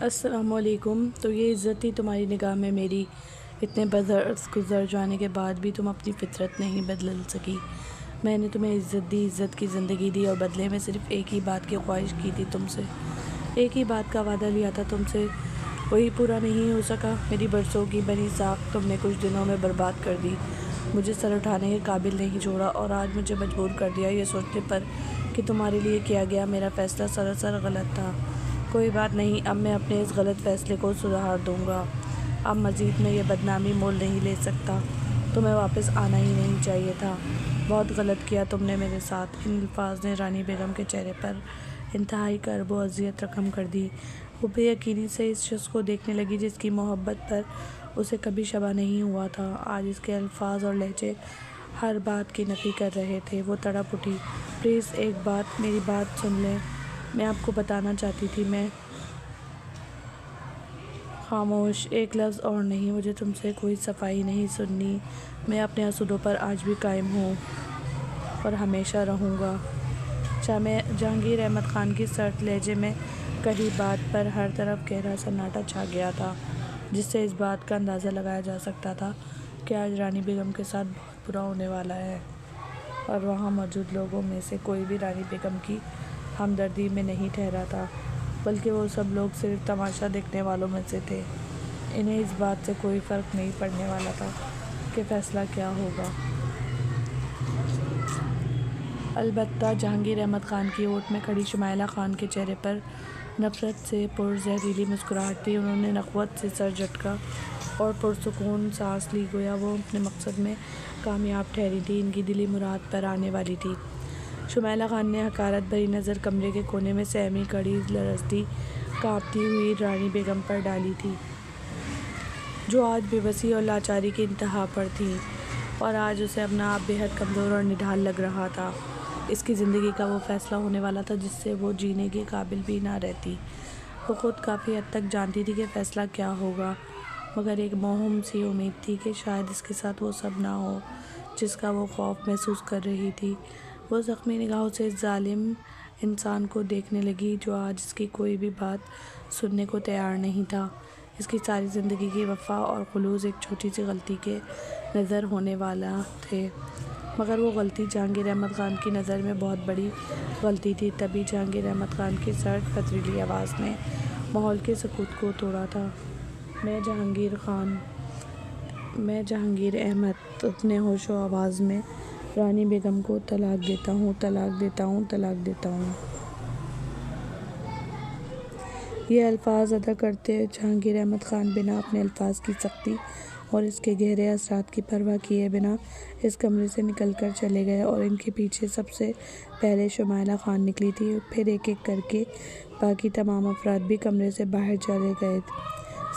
السلام علیکم۔ تو یہ عزت تھی تمہاری نگاہ میں میری، اتنے برس گزر جانے کے بعد بھی تم اپنی فطرت نہیں بدل سکی۔ میں نے تمہیں عزت دی، عزت کی زندگی دی، اور بدلے میں صرف ایک ہی بات کی خواہش کی تھی تم سے، ایک ہی بات کا وعدہ لیا تھا تم سے، وہی پورا نہیں ہو سکا۔ میری برسوں کی بنی ساکھ تم نے کچھ دنوں میں برباد کر دی، مجھے سر اٹھانے کے قابل نہیں چھوڑا، اور آج مجھے مجبور کر دیا یہ سوچنے پر کہ تمہارے لیے کیا گیا میرا فیصلہ سراسر غلط تھا۔ کوئی بات نہیں، اب میں اپنے اس غلط فیصلے کو سدھار دوں گا۔ اب مزید میں یہ بدنامی مول نہیں لے سکتا۔ تمہیں واپس آنا ہی نہیں چاہیے تھا۔ بہت غلط کیا تم نے میرے ساتھ۔ ان الفاظ نے رانی بیگم کے چہرے پر انتہائی کرب و اذیت رقم کر دی۔ وہ بے یقینی سے اس شخص کو دیکھنے لگی جس کی محبت پر اسے کبھی شبہ نہیں ہوا تھا۔ آج اس کے الفاظ اور لہجے ہر بات کی نفی کر رہے تھے۔ وہ تڑپ اٹھی۔ پلیز ایک بات، میری بات سن لیں، میں آپ کو بتانا چاہتی تھی۔ میں خاموش، ایک لفظ اور نہیں، مجھے تم سے کوئی صفائی نہیں سننی۔ میں اپنے اصولوں پر آج بھی قائم ہوں اور ہمیشہ رہوں گا۔ جہانگیر احمد خان کی سرد لہجے میں کہی بات پر ہر طرف گہرا سناٹا چھا گیا تھا، جس سے اس بات کا اندازہ لگایا جا سکتا تھا کہ آج رانی بیگم کے ساتھ بہت برا ہونے والا ہے۔ اور وہاں موجود لوگوں میں سے کوئی بھی رانی بیگم کی ہمدردی میں نہیں ٹھہرا تھا، بلکہ وہ سب لوگ صرف تماشا دیکھنے والوں میں سے تھے۔ انہیں اس بات سے کوئی فرق نہیں پڑنے والا تھا کہ فیصلہ کیا ہوگا۔ البتہ جہانگیر احمد خان کی اوٹ میں کھڑی شمائلہ خان کے چہرے پر نفرت سے پر زہریلی مسکراہٹ تھی۔ انہوں نے نخوت سے سر جھٹکا اور پرسکون سانس لی، گویا وہ اپنے مقصد میں کامیاب ٹھہری تھی، ان کی دلی مراد پر آنے والی تھی۔ شمائلہ خان نے حقارت بھری نظر کمرے کے کونے میں سہمی کھڑی لرزتی کانپتی ہوئی رانی بیگم پر ڈالی تھی، جو آج بے بسی اور لاچاری کی انتہا پر تھی، اور آج اسے اپنا آپ بے حد کمزور اور نڈھال لگ رہا تھا۔ اس کی زندگی کا وہ فیصلہ ہونے والا تھا جس سے وہ جینے کے قابل بھی نہ رہتی۔ وہ خود کافی حد تک جانتی تھی کہ فیصلہ کیا ہوگا، مگر ایک موہوم سی امید تھی کہ شاید اس کے ساتھ وہ سب نہ ہو جس کا وہ خوف محسوس کر رہی تھی۔ وہ زخمی نگاہوں سے اس ظالم انسان کو دیکھنے لگی جو آج اس کی کوئی بھی بات سننے کو تیار نہیں تھا۔ اس کی ساری زندگی کی وفا اور خلوص ایک چھوٹی سی غلطی کے نظر ہونے والا تھے، مگر وہ غلطی جہانگیر احمد خان کی نظر میں بہت بڑی غلطی تھی۔ تبھی جہانگیر احمد خان کی سرد پتھریلی آواز نے ماحول کے سکوت کو توڑا تھا۔ میں جہانگیر احمد اپنے ہوش و آواز میں رانی بیگم کو طلاق دیتا ہوں، طلاق دیتا ہوں، طلاق دیتا ہوں۔ یہ الفاظ ادا کرتے جہانگیر احمد خان بنا اپنے الفاظ کی سختی اور اس کے گہرے اثرات کی پرواہ کیے بنا اس کمرے سے نکل کر چلے گئے، اور ان کے پیچھے سب سے پہلے شمائلہ خان نکلی تھی۔ پھر ایک ایک کر کے باقی تمام افراد بھی کمرے سے باہر چلے گئے،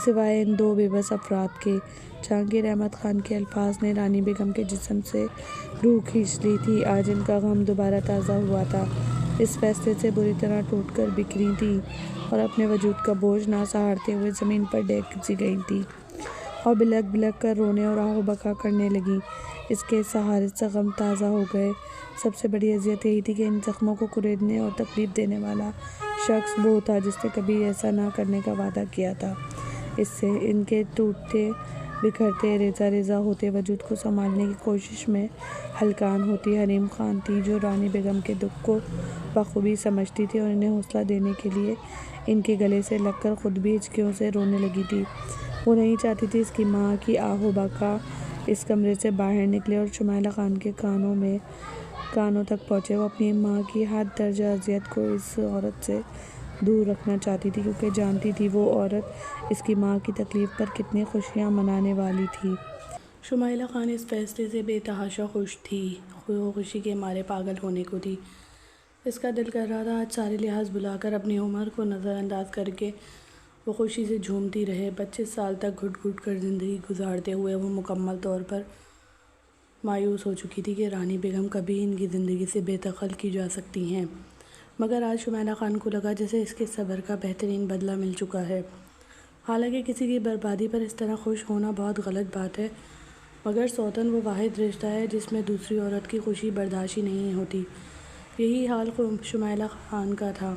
سوائے ان دو بے بس افراد کے۔ جہانگیر احمد خان کے الفاظ نے رانی بیگم کے جسم سے روح کھینچ لی تھی۔ آج ان کا غم دوبارہ تازہ ہوا تھا، اس فیصلے سے بری طرح ٹوٹ کر بکھری تھیں، اور اپنے وجود کا بوجھ نہ سہارتے ہوئے زمین پر ڈیگ سی گئی تھیں، اور بلک بلک کر رونے اور آہ و بکا کرنے لگیں۔ اس کے سہارے سے غم تازہ ہو گئے۔ سب سے بڑی اذیت یہی تھی کہ ان زخموں کو کریدنے اور تکلیف دینے والا شخص وہ تھا جس نے کبھی ایسا نہ کرنے کا وعدہ کیا تھا۔ اس سے ان کے ٹوٹتے بکھرتے ریزہ ریزہ ہوتے وجود کو سنبھالنے کی کوشش میں ہلکان ہوتی حریم خان تھی، جو رانی بیگم کے دکھ کو بخوبی سمجھتی تھی، اور انہیں حوصلہ دینے کے لیے ان کے گلے سے لگ کر خود بھی ہچکیوں سے رونے لگی تھی۔ وہ نہیں چاہتی تھی اس کی ماں کی آہ و بکا اس کمرے سے باہر نکلے اور شمائلہ خان کے کانوں تک پہنچے۔ وہ اپنی ماں کی حد درجہ اذیت کو اس عورت سے دور رکھنا چاہتی تھی، کیونکہ جانتی تھی وہ عورت اس کی ماں کی تکلیف پر کتنی خوشیاں منانے والی تھی۔ شمائلہ خان اس فیصلے سے بے تحاشا خوش تھی، وہ خوشی کے مارے پاگل ہونے کو تھی۔ اس کا دل کر رہا تھا آج سارے لحاظ بھلا کر، اپنی عمر کو نظر انداز کر کے وہ خوشی سے جھومتی رہے۔ 25 سال تک گھٹ گھٹ کر زندگی گزارتے ہوئے وہ مکمل طور پر مایوس ہو چکی تھی کہ رانی بیگم کبھی ان کی زندگی سے بے دخل کی جا سکتی ہیں، مگر آج شمائلہ خان کو لگا جیسے اس کے صبر کا بہترین بدلہ مل چکا ہے۔ حالانکہ کسی کی بربادی پر اس طرح خوش ہونا بہت غلط بات ہے، مگر سوتن وہ واحد رشتہ ہے جس میں دوسری عورت کی خوشی برداشت ہی نہیں ہوتی۔ یہی حال شمائلہ خان کا تھا۔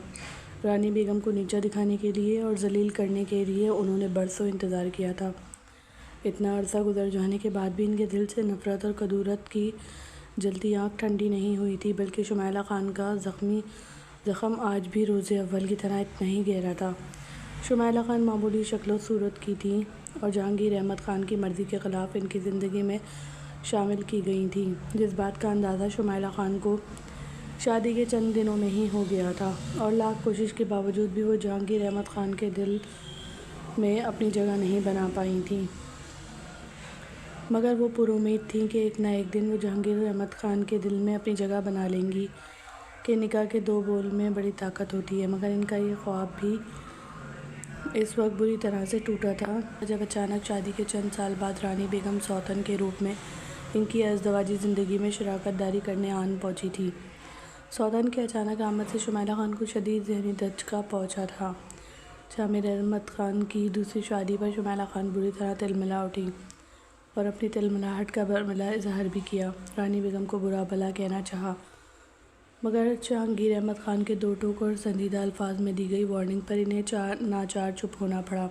رانی بیگم کو نیچا دکھانے کے لیے اور ذلیل کرنے کے لیے انہوں نے برسوں انتظار کیا تھا۔ اتنا عرصہ گزر جانے کے بعد بھی ان کے دل سے نفرت اور کدورت کی جلتی آگ ٹھنڈی نہیں ہوئی تھی، بلکہ شمائلہ خان کا زخم آج بھی روز اول کی طرح اتنا ہی گہرا تھا۔ شمائلہ خان معمولی شکل و صورت کی تھیں اور جہانگیر احمد خان کی مرضی کے خلاف ان کی زندگی میں شامل کی گئی تھیں، جس بات کا اندازہ شمائلہ خان کو شادی کے چند دنوں میں ہی ہو گیا تھا، اور لاکھ کوشش کے باوجود بھی وہ جہانگیر احمد خان کے دل میں اپنی جگہ نہیں بنا پائی تھیں۔ مگر وہ پر امید تھیں کہ ایک نہ ایک دن وہ جہانگیر احمد خان کے دل میں اپنی جگہ بنا لیں گی، کہ نکاح کے دو بول میں بڑی طاقت ہوتی ہے۔ مگر ان کا یہ خواب بھی اس وقت بری طرح سے ٹوٹا تھا جب اچانک شادی کے چند سال بعد رانی بیگم سوتن کے روپ میں ان کی ازدواجی زندگی میں شراکت داری کرنے آن پہنچی تھیں۔ سوتن کے اچانک آمد سے شمائلہ خان کو شدید ذہنی دھچکا پہنچا تھا۔ جہانگیر احمد خان کی دوسری شادی پر شمائلہ خان بری طرح تلملا اٹھیں اور اپنی تلملاہٹ کا برملا اظہار بھی کیا۔ رانی بیگم کو برا بھلا کہنا چاہا، مگر جہانگیر احمد خان کے دو ٹوک اور سنجیدہ الفاظ میں دی گئی وارننگ پر انہیں ناچار چپ ہونا پڑا،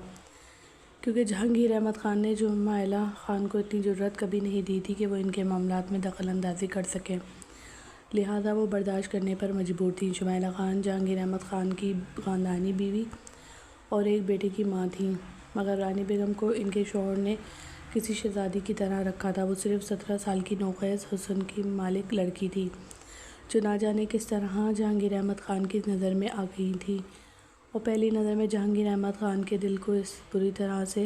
کیونکہ جہانگیر احمد خان نے شمائلہ خان کو اتنی جرأت کبھی نہیں دی تھی کہ وہ ان کے معاملات میں دخل اندازی کر سکیں، لہٰذا وہ برداشت کرنے پر مجبور تھیں۔ شمائلہ خان جہانگیر احمد خان کی خاندانی بیوی اور ایک بیٹے کی ماں تھیں، مگر رانی بیگم کو ان کے شوہر نے کسی شہزادی کی طرح رکھا تھا۔ وہ صرف 17 سال کی نوخیز حسن کی مالک لڑکی تھی، جو نہ جانے کس طرح جہانگیر احمد خان کی نظر میں آ گئی تھی، اور پہلی نظر میں جہانگیر احمد خان کے دل کو اس بری طرح سے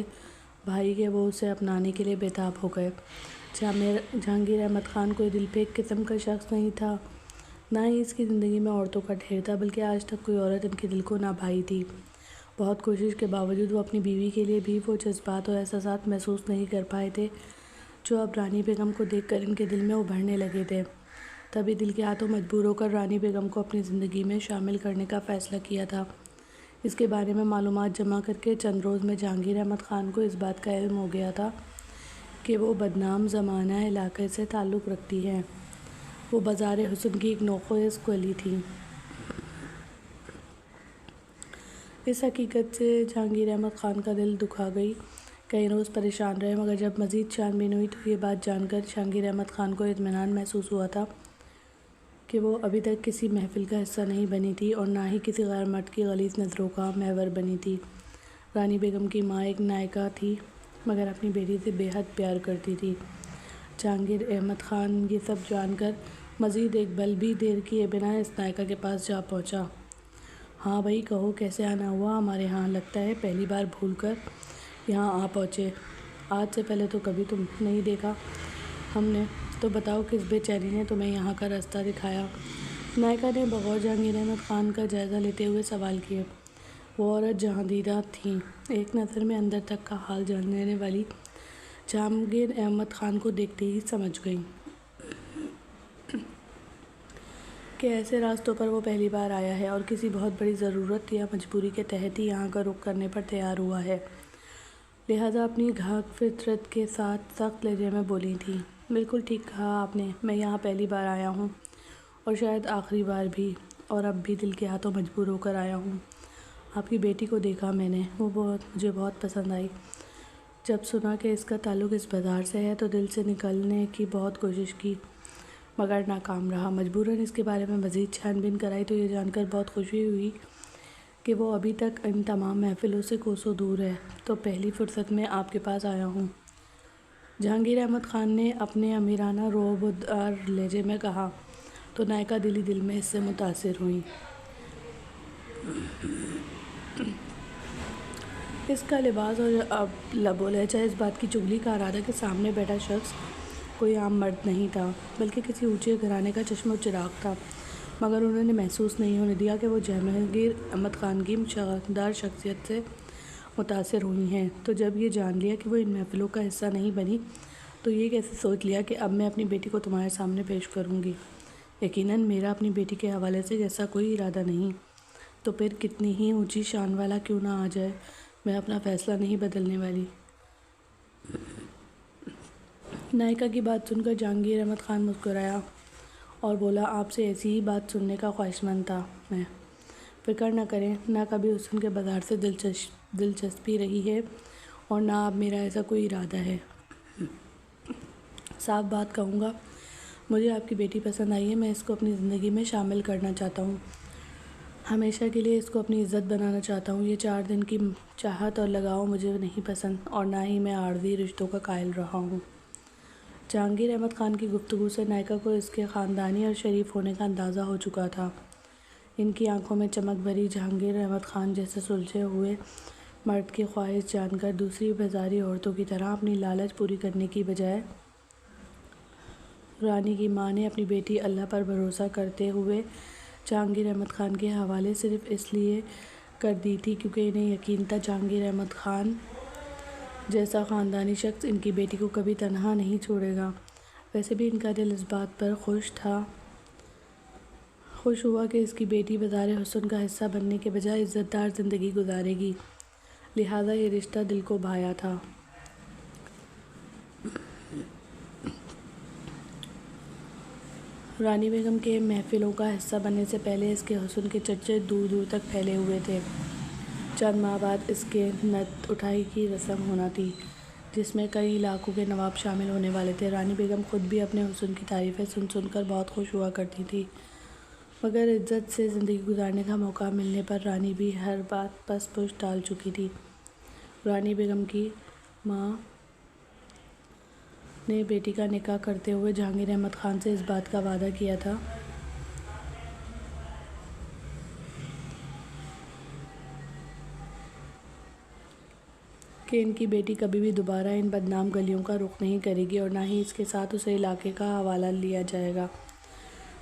بھائی کہ وہ اسے اپنانے کے لیے بےتاب ہو گئے۔ جہانگیر احمد خان کوئی دل پھیک قسم کا شخص نہیں تھا، نہ ہی اس کی زندگی میں عورتوں کا ڈھیر تھا، بلکہ آج تک کوئی عورت ان کے دل کو نہ بھائی تھی۔ بہت کوشش کے باوجود وہ اپنی بیوی کے لیے بھی وہ جذبات اور احساسات محسوس نہیں کر پائے تھے جو اب رانی بیگم کو دیکھ کر ان کے دل میں ابھرنے لگے تھے۔ تبھی دل کے ہاتھوں مجبور ہو کر رانی بیگم کو اپنی زندگی میں شامل کرنے کا فیصلہ کیا تھا۔ اس کے بارے میں معلومات جمع کر کے چند روز میں جہانگیر احمد خان کو اس بات کا علم ہو گیا تھا کہ وہ بدنام زمانہ علاقے سے تعلق رکھتی ہیں۔ وہ بازار حسن کی ایک نوخیز کلی تھیں۔ اس حقیقت سے جہانگیر احمد خان کا دل دکھا گئی۔ کئی روز پریشان رہے، مگر جب مزید چھان بین ہوئی تو یہ بات جان کر جہانگیر احمد خان کو اطمینان محسوس ہوا تھا کہ وہ ابھی تک کسی محفل کا حصہ نہیں بنی تھی اور نہ ہی کسی غیر مرد کی غلیظ نظروں کا محور بنی تھی۔ رانی بیگم کی ماں ایک نائکا تھی، مگر اپنی بیٹی سے بے حد پیار کرتی تھی۔ جہانگیر احمد خان یہ سب جان کر مزید ایک پل بھی دیر کیے بنا اس نائکا کے پاس جا پہنچا۔ ہاں بھئی، کہو کیسے آنا ہوا ہمارے ہاں؟ لگتا ہے پہلی بار بھول کر یہاں آ پہنچے۔ آج سے پہلے تو کبھی تم نہیں دیکھا ہم نے، تو بتاؤ کس بے چینی نے تمہیں یہاں کا راستہ دکھایا؟ نائکا نے بغور جہانگیر احمد خان کا جائزہ لیتے ہوئے سوال کیے۔ وہ عورت جہاں دیدہ تھیں، ایک نظر میں اندر تک کا حال جان لینے والی، جہانگیر احمد خان کو دیکھتے ہی سمجھ گئیں کہ ایسے راستوں پر وہ پہلی بار آیا ہے اور کسی بہت بڑی ضرورت یا مجبوری کے تحت ہی یہاں کا رخ کرنے پر تیار ہوا ہے، لہٰذا اپنی گھاک فطرت کے ساتھ سخت لہجے میں بولی تھیں۔ بالکل ٹھیک کہا آپ نے، میں یہاں پہلی بار آیا ہوں اور شاید آخری بار بھی، اور اب بھی دل کے ہاتھوں مجبور ہو کر آیا ہوں۔ آپ کی بیٹی کو دیکھا میں نے، وہ مجھے بہت پسند آئی۔ جب سنا کہ اس کا تعلق اس بازار سے ہے تو دل سے نکلنے کی بہت کوشش کی، مگر ناکام رہا۔ مجبوراً اس کے بارے میں مزید چھان بین کرائی تو یہ جان کر بہت خوشی ہوئی کہ وہ ابھی تک ان تمام محفلوں سے کوسوں دور ہے، تو پہلی فرصت میں آپ کے پاس آیا ہوں۔ جہانگیر احمد خان نے اپنے امیرانہ رعب دار لہجے میں کہا، تو نائکا دل ہی دل میں اس سے متاثر ہوئیں۔ اس کا لباس اور لب و لہجہ اس بات کی چغلی کھا رہا تھا کہ سامنے بیٹھا شخص کوئی عام مرد نہیں تھا، بلکہ کسی اونچے گھرانے کا چشم و چراغ تھا۔ مگر انہوں نے محسوس نہیں ہونے دیا کہ وہ جہانگیر احمد خان کی شاندار شخصیت سے متاثر ہوئی ہیں۔ تو جب یہ جان لیا کہ وہ ان محفلوں کا حصہ نہیں بنی، تو یہ کیسے سوچ لیا کہ اب میں اپنی بیٹی کو تمہارے سامنے پیش کروں گی؟ یقیناً میرا اپنی بیٹی کے حوالے سے ایسا کوئی ارادہ نہیں، تو پھر کتنی ہی اونچی شان والا کیوں نہ آ جائے، میں اپنا فیصلہ نہیں بدلنے والی۔ نائکا کی بات سن کر جہانگیر احمد خان مسکرایا اور بولا، آپ سے ایسی ہی بات سننے کا خواہشمند تھا میں۔ فکر نہ کریں، نہ کبھی حسن کے بازار سے دلچسپی رہی ہے اور نہ اب میرا ایسا کوئی ارادہ ہے۔ صاف بات کہوں گا، مجھے آپ کی بیٹی پسند آئی ہے، میں اس کو اپنی زندگی میں شامل کرنا چاہتا ہوں، ہمیشہ کے لیے اس کو اپنی عزت بنانا چاہتا ہوں۔ یہ 4 دن کی چاہت اور لگاؤ مجھے نہیں پسند اور نہ ہی میں عارضی رشتوں کا قائل رہا ہوں۔ جہانگیر احمد خان کی گفتگو سے نائکا کو اس کے خاندانی اور شریف ہونے کا اندازہ ہو چکا تھا۔ ان کی آنکھوں میں چمک بھری جہانگیر احمد خان جیسے سلجھے ہوئے مرد کی خواہش جان کر دوسری بازاری عورتوں کی طرح اپنی لالچ پوری کرنے کی بجائے رانی کی ماں نے اپنی بیٹی اللہ پر بھروسہ کرتے ہوئے جہانگیر احمد خان کے حوالے صرف اس لیے کر دی تھی کیونکہ انہیں یقین تھا جہانگیر احمد خان جیسا خاندانی شخص ان کی بیٹی کو کبھی تنہا نہیں چھوڑے گا۔ ویسے بھی ان کا دل اس بات پر خوش ہوا کہ اس کی بیٹی بازار حسن کا حصہ بننے کے بجائے عزت دار زندگی گزارے گی، لہٰذا یہ رشتہ دل کو بھایا تھا۔ رانی بیگم کے محفلوں کا حصہ بننے سے پہلے اس کے حسن کے چرچے دور دور تک پھیلے ہوئے تھے۔ چند ماہ بعد اس کے نعت اٹھائی کی رسم ہونا تھی، جس میں کئی علاقوں کے نواب شامل ہونے والے تھے۔ رانی بیگم خود بھی اپنے حسن کی تعریفیں سن کر بہت خوش ہوا کرتی تھی، مگر عزت سے زندگی گزارنے کا موقع ملنے پر رانی بھی ہر بات پس پش ڈال چکی تھی۔ رانی بیگم کی ماں نے بیٹی کا نکاح کرتے ہوئے جہانگیر احمد خان سے اس بات کا وعدہ کیا تھا کہ ان کی بیٹی کبھی بھی دوبارہ ان بدنام گلیوں کا رخ نہیں کرے گی اور نہ ہی اس کے ساتھ اسے علاقے کا حوالہ لیا جائے گا،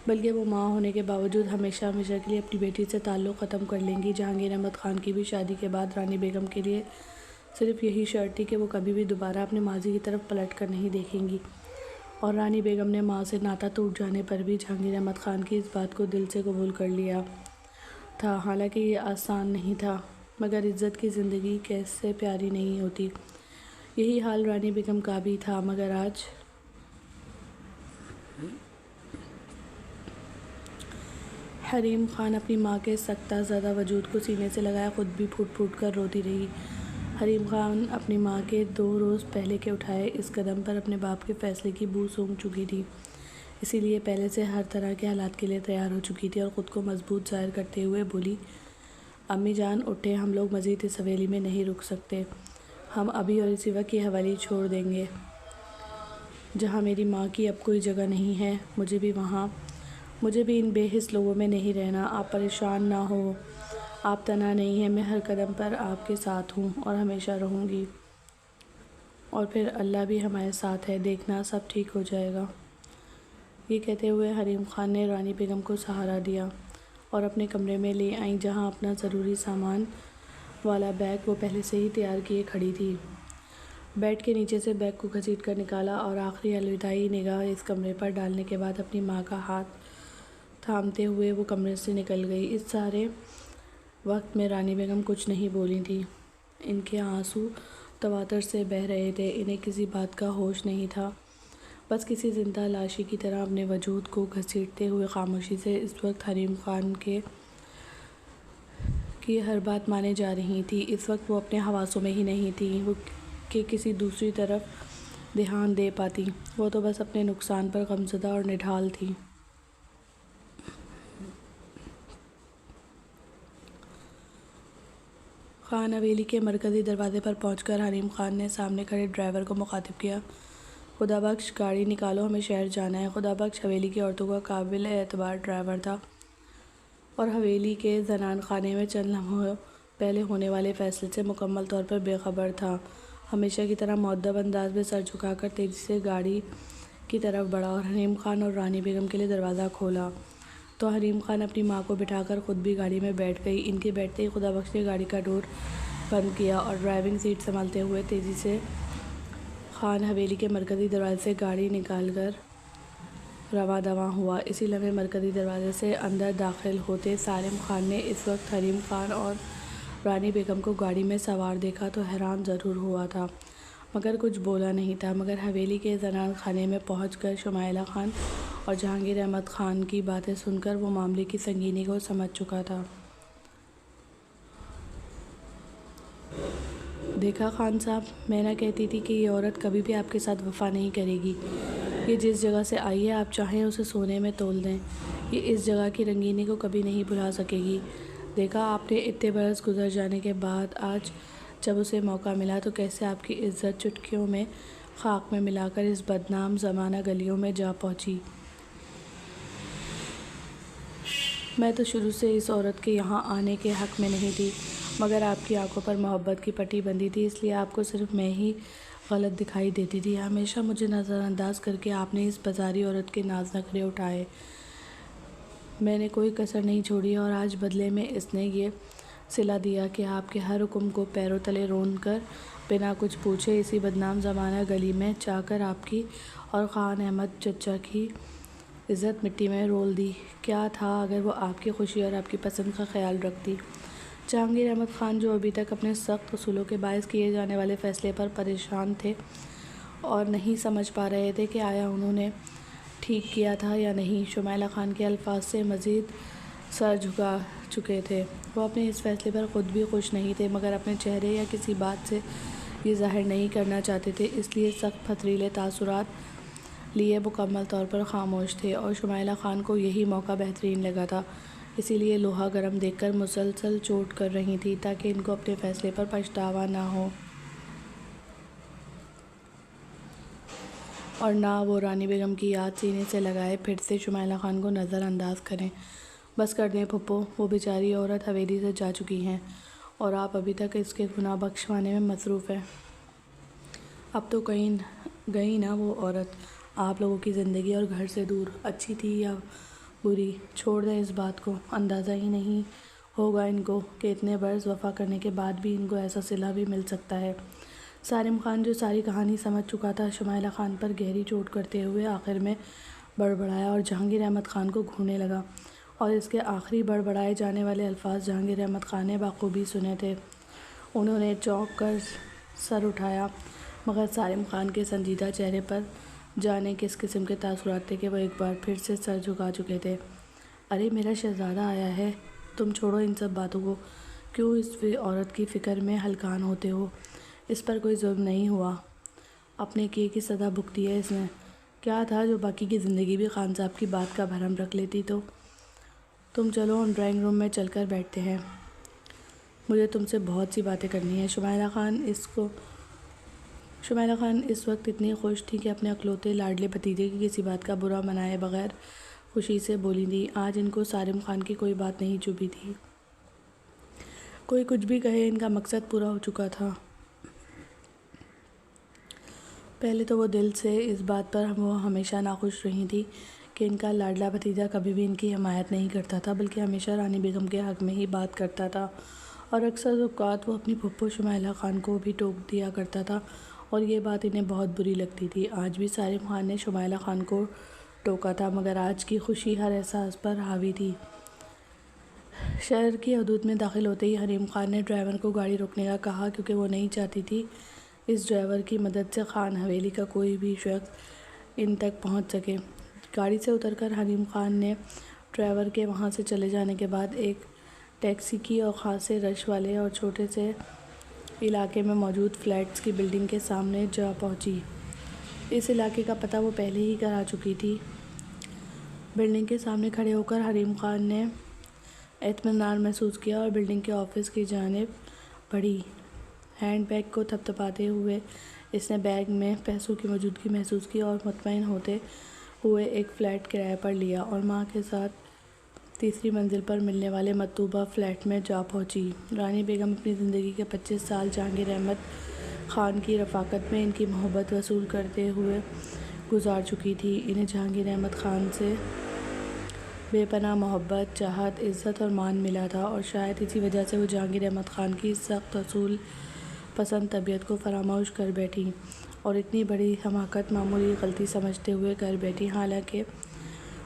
بلکہ وہ ماں ہونے کے باوجود ہمیشہ ہمیشہ کے لیے اپنی بیٹی سے تعلق ختم کر لیں گی۔ جہانگیر احمد خان کی بھی شادی کے بعد رانی بیگم کے لیے صرف یہی شرط تھی کہ وہ کبھی بھی دوبارہ اپنے ماضی کی طرف پلٹ کر نہیں دیکھیں گی، اور رانی بیگم نے ماں سے ناطا ٹوٹ جانے پر بھی جہانگیر احمد خان کی اس بات کو دل سے قبول کر لیا تھا۔ حالانکہ یہ آسان نہیں تھا، مگر عزت کی زندگی کیسے پیاری نہیں ہوتی۔ یہی حال رانی بیگم کا بھی تھا، مگر آج حریم خان اپنی ماں کے سکتہ زدہ وجود کو سینے سے لگائے خود بھی پھوٹ پھوٹ کر روتی رہی۔ حریم خان اپنی ماں کے 2 روز پہلے کے اٹھائے اس قدم پر اپنے باپ کے فیصلے کی بو سونگھ چکی تھی، اسی لیے پہلے سے ہر طرح کے حالات کے لیے تیار ہو چکی تھی اور خود کو مضبوط ظاہر کرتے ہوئے بولی، امی جان اٹھیں، ہم لوگ مزید اس حویلی میں نہیں رک سکتے، ہم ابھی اور اسی وقت یہ حویلی چھوڑ دیں گے۔ جہاں میری ماں کی اب کوئی جگہ نہیں ہے، مجھے بھی ان بے حس لوگوں میں نہیں رہنا۔ آپ پریشان نہ ہوں، آپ تنہا نہیں ہیں، میں ہر قدم پر آپ کے ساتھ ہوں اور ہمیشہ رہوں گی، اور پھر اللہ بھی ہمارے ساتھ ہے، دیکھنا سب ٹھیک ہو جائے گا۔ یہ کہتے ہوئے حریم خان نے رانی بیگم کو سہارا دیا اور اپنے کمرے میں لے آئیں، جہاں اپنا ضروری سامان والا بیگ وہ پہلے سے ہی تیار کیے کھڑی تھی۔ بیڈ کے نیچے سے بیگ کو گھسیٹ کر نکالا اور آخری الوداعی نگاہ اس کمرے پر ڈالنے کے بعد اپنی ماں کا ہاتھ تھامتے ہوئے وہ کمرے سے نکل گئی۔ اس سارے وقت میں رانی بیگم کچھ نہیں بولی تھی، ان کے آنسو تواتر سے بہہ رہے تھے، انہیں کسی بات کا ہوش نہیں تھا، بس کسی زندہ لاشی کی طرح اپنے وجود کو گھسیٹتے ہوئے خاموشی سے اس وقت حریم خان کی ہر بات مانے جا رہی تھی۔ اس وقت وہ اپنے حواسوں میں ہی نہیں تھی کہ کسی دوسری طرف دھیان دے پاتی، وہ تو بس اپنے نقصان پر غمزدہ اور نڈھال تھی۔ خان حویلی کے مرکزی دروازے پر پہنچ کر حریم خان نے سامنے کھڑے ڈرائیور کو مخاطب کیا، خدا بخش گاڑی نکالو، ہمیں شہر جانا ہے۔ خدا بخش حویلی کی عورتوں کا قابل اعتبار ڈرائیور تھا اور حویلی کے زنان خانے میں چند لمحوں پہلے ہونے والے فیصلے سے مکمل طور پر بے خبر تھا۔ ہمیشہ کی طرح مؤدب انداز میں سر جھکا کر تیزی سے گاڑی کی طرف بڑھا اور حریم خان اور رانی بیگم کے لیے دروازہ کھولا تو حریم خان اپنی ماں کو بٹھا کر خود بھی گاڑی میں بیٹھ گئی۔ ان کے بیٹھتے ہی خدا بخش نے گاڑی کا ڈور بند کیا اور ڈرائیونگ سیٹ سنبھالتے ہوئے تیزی سے خان حویلی کے مرکزی دروازے سے گاڑی نکال کر رواں دواں ہوا۔ اسی لمحے مرکزی دروازے سے اندر داخل ہوتے سالم خان نے اس وقت حریم خان اور رانی بیگم کو گاڑی میں سوار دیکھا تو حیران ضرور ہوا تھا، مگر کچھ بولا نہیں تھا، مگر حویلی کے زنان خانے میں پہنچ کر شمائلہ خان اور جہانگیر احمد خان کی باتیں سن کر وہ معاملے کی سنگینی کو سمجھ چکا تھا۔ دیکھا خان صاحب، میں نہ کہتی تھی کہ یہ عورت کبھی بھی آپ کے ساتھ وفا نہیں کرے گی۔ یہ جس جگہ سے آئی ہے آپ چاہیں اسے سونے میں تول دیں، یہ اس جگہ کی رنگینی کو کبھی نہیں بھلا سکے گی۔ دیکھا آپ نے اتنے برس گزر جانے کے بعد آج جب اسے موقع ملا تو کیسے آپ کی عزت چٹکیوں میں خاک میں ملا کر اس بدنام زمانہ گلیوں میں جا پہنچی۔ میں تو شروع سے اس عورت کے یہاں آنے کے حق میں نہیں تھی، مگر آپ کی آنکھوں پر محبت کی پٹی بندھی تھی، اس لیے آپ کو صرف میں ہی غلط دکھائی دیتی تھی۔ ہمیشہ مجھے نظر انداز کر کے آپ نے اس بازاری عورت کے ناز نخرے اٹھائے، میں نے کوئی کسر نہیں چھوڑی، اور آج بدلے میں اس نے یہ صلہ دیا کہ آپ کے ہر حکم کو پیروں تلے رون کر بنا کچھ پوچھے اسی بدنام زمانہ گلی میں جا کر آپ کی اور خان احمد چچا کی عزت مٹی میں رول دی۔ کیا تھا اگر وہ آپ کی خوشی اور آپ کی پسند کا خیال رکھتی؟ جہانگیر احمد خان جو ابھی تک اپنے سخت اصولوں کے باعث کیے جانے والے فیصلے پر پریشان تھے اور نہیں سمجھ پا رہے تھے کہ آیا انہوں نے ٹھیک کیا تھا یا نہیں، شمائلہ خان کے الفاظ سے مزید سر جھکا چکے تھے۔ وہ اپنے اس فیصلے پر خود بھی خوش نہیں تھے، مگر اپنے چہرے یا کسی بات سے یہ ظاہر نہیں کرنا چاہتے تھے، اس لیے سخت پتھریلے تاثرات لیے مکمل طور پر خاموش تھے، اور شمائلہ خان کو یہی موقع بہترین لگا تھا، اسی لیے لوہا گرم دیکھ کر مسلسل چوٹ کر رہی تھی تاکہ ان کو اپنے فیصلے پر پچھتاوا نہ ہو اور نہ وہ رانی بیگم کی یاد سینے سے لگائے پھر سے شمائلہ خان کو نظر انداز کریں۔ بس کر دیں پھپھو، وہ بیچاری عورت حویلی سے جا چکی ہیں اور آپ ابھی تک اس کے گناہ بخشوانے میں مصروف ہیں۔ اب تو گئی نا وہ عورت آپ لوگوں کی زندگی اور گھر سے دور، اچھی تھی یا بری چھوڑ دیں اس بات کو، اندازہ ہی نہیں ہوگا ان کو کہ اتنے برس وفا کرنے کے بعد بھی ان کو ایسا صلہ بھی مل سکتا ہے۔ سالم خان جو ساری کہانی سمجھ چکا تھا، شمائلہ خان پر گہری چوٹ کرتے ہوئے آخر میں بڑبڑایا اور جہانگیر احمد خان کو گھورنے لگا، اور اس کے آخری بڑبڑائے جانے والے الفاظ جہانگیر احمد خان نے بخوبی سنے تھے۔ انہوں نے چونک کر سر اٹھایا، مگر سالم خان کے سنجیدہ چہرے پر جانے کس قسم کے تاثرات تھے کہ وہ ایک بار پھر سے سر جھکا چکے تھے۔ ارے میرا شہزادہ آیا ہے، تم چھوڑو ان سب باتوں کو، کیوں اس عورت کی فکر میں ہلکان ہوتے ہو؟ اس پر کوئی ظلم نہیں ہوا، اپنے کیے کی سزا بھگتی ہے اس نے۔ کیا تھا جو باقی کی زندگی بھی خان صاحب کی بات کا بھرم رکھ لیتی تو؟ تم چلو ڈرائنگ روم میں چل کر بیٹھتے ہیں، مجھے تم سے بہت سی باتیں کرنی ہیں۔ شمائلہ خان اس وقت اتنی خوش تھی کہ اپنے اکلوتے لاڈلے بھتیجے کی کسی بات کا برا منائے بغیر خوشی سے بولی تھی۔ آج ان کو سالم خان کی کوئی بات نہیں چبھی تھی، کوئی کچھ بھی کہے ان کا مقصد پورا ہو چکا تھا۔ پہلے تو وہ دل سے اس بات پر وہ ہمیشہ ناخوش رہی تھی کہ ان کا لاڈلا بھتیجا کبھی بھی ان کی حمایت نہیں کرتا تھا، بلکہ ہمیشہ رانی بیگم کے حق میں ہی بات کرتا تھا، اور اکثر اوقات وہ اپنی پھپھو شمائلہ خان کو بھی ٹوک دیا کرتا تھا، اور یہ بات انہیں بہت بری لگتی تھی۔ آج بھی سالم خان نے شمائلہ خان کو ٹوکا تھا، مگر آج کی خوشی ہر احساس پر حاوی تھی۔ شہر کی حدود میں داخل ہوتے ہی حریم خان نے ڈرائیور کو گاڑی روکنے کا کہا، کیونکہ وہ نہیں چاہتی تھی اس ڈرائیور کی مدد سے خان حویلی کا کوئی بھی شخص ان تک پہنچ سکے۔ گاڑی سے اتر کر حریم خان نے ڈرائیور کے وہاں سے چلے جانے کے بعد ایک ٹیکسی کی اور خاصے رش والے اور چھوٹے سے علاقے میں موجود فلیٹس کی بلڈنگ کے سامنے جا پہنچی۔ اس علاقے کا پتہ وہ پہلے ہی کرا چکی تھی۔ بلڈنگ کے سامنے کھڑے ہو کر حریم خان نے اطمینان محسوس کیا اور بلڈنگ کے آفس کی جانب بڑھی۔ ہینڈ بیگ کو تھپتھپاتے ہوئے اس نے بیگ میں پیسوں کی موجودگی محسوس کی اور مطمئن ہوتے ہوئے ایک فلیٹ کرائے پر لیا اور ماں کے ساتھ تیسری منزل پر ملنے والے مطلوبہ فلیٹ میں جا پہنچی۔ رانی بیگم اپنی زندگی کے 25 سال جہانگیر احمد خان کی رفاقت میں ان کی محبت وصول کرتے ہوئے گزار چکی تھی۔ انہیں جہانگیر احمد خان سے بے پناہ محبت، چاہت، عزت اور مان ملا تھا، اور شاید اسی وجہ سے وہ جہانگیر احمد خان کی سخت اصول پسند طبیعت کو فراموش کر بیٹھی اور اتنی بڑی حماقت معمولی غلطی سمجھتے ہوئے کر بیٹھی، حالانکہ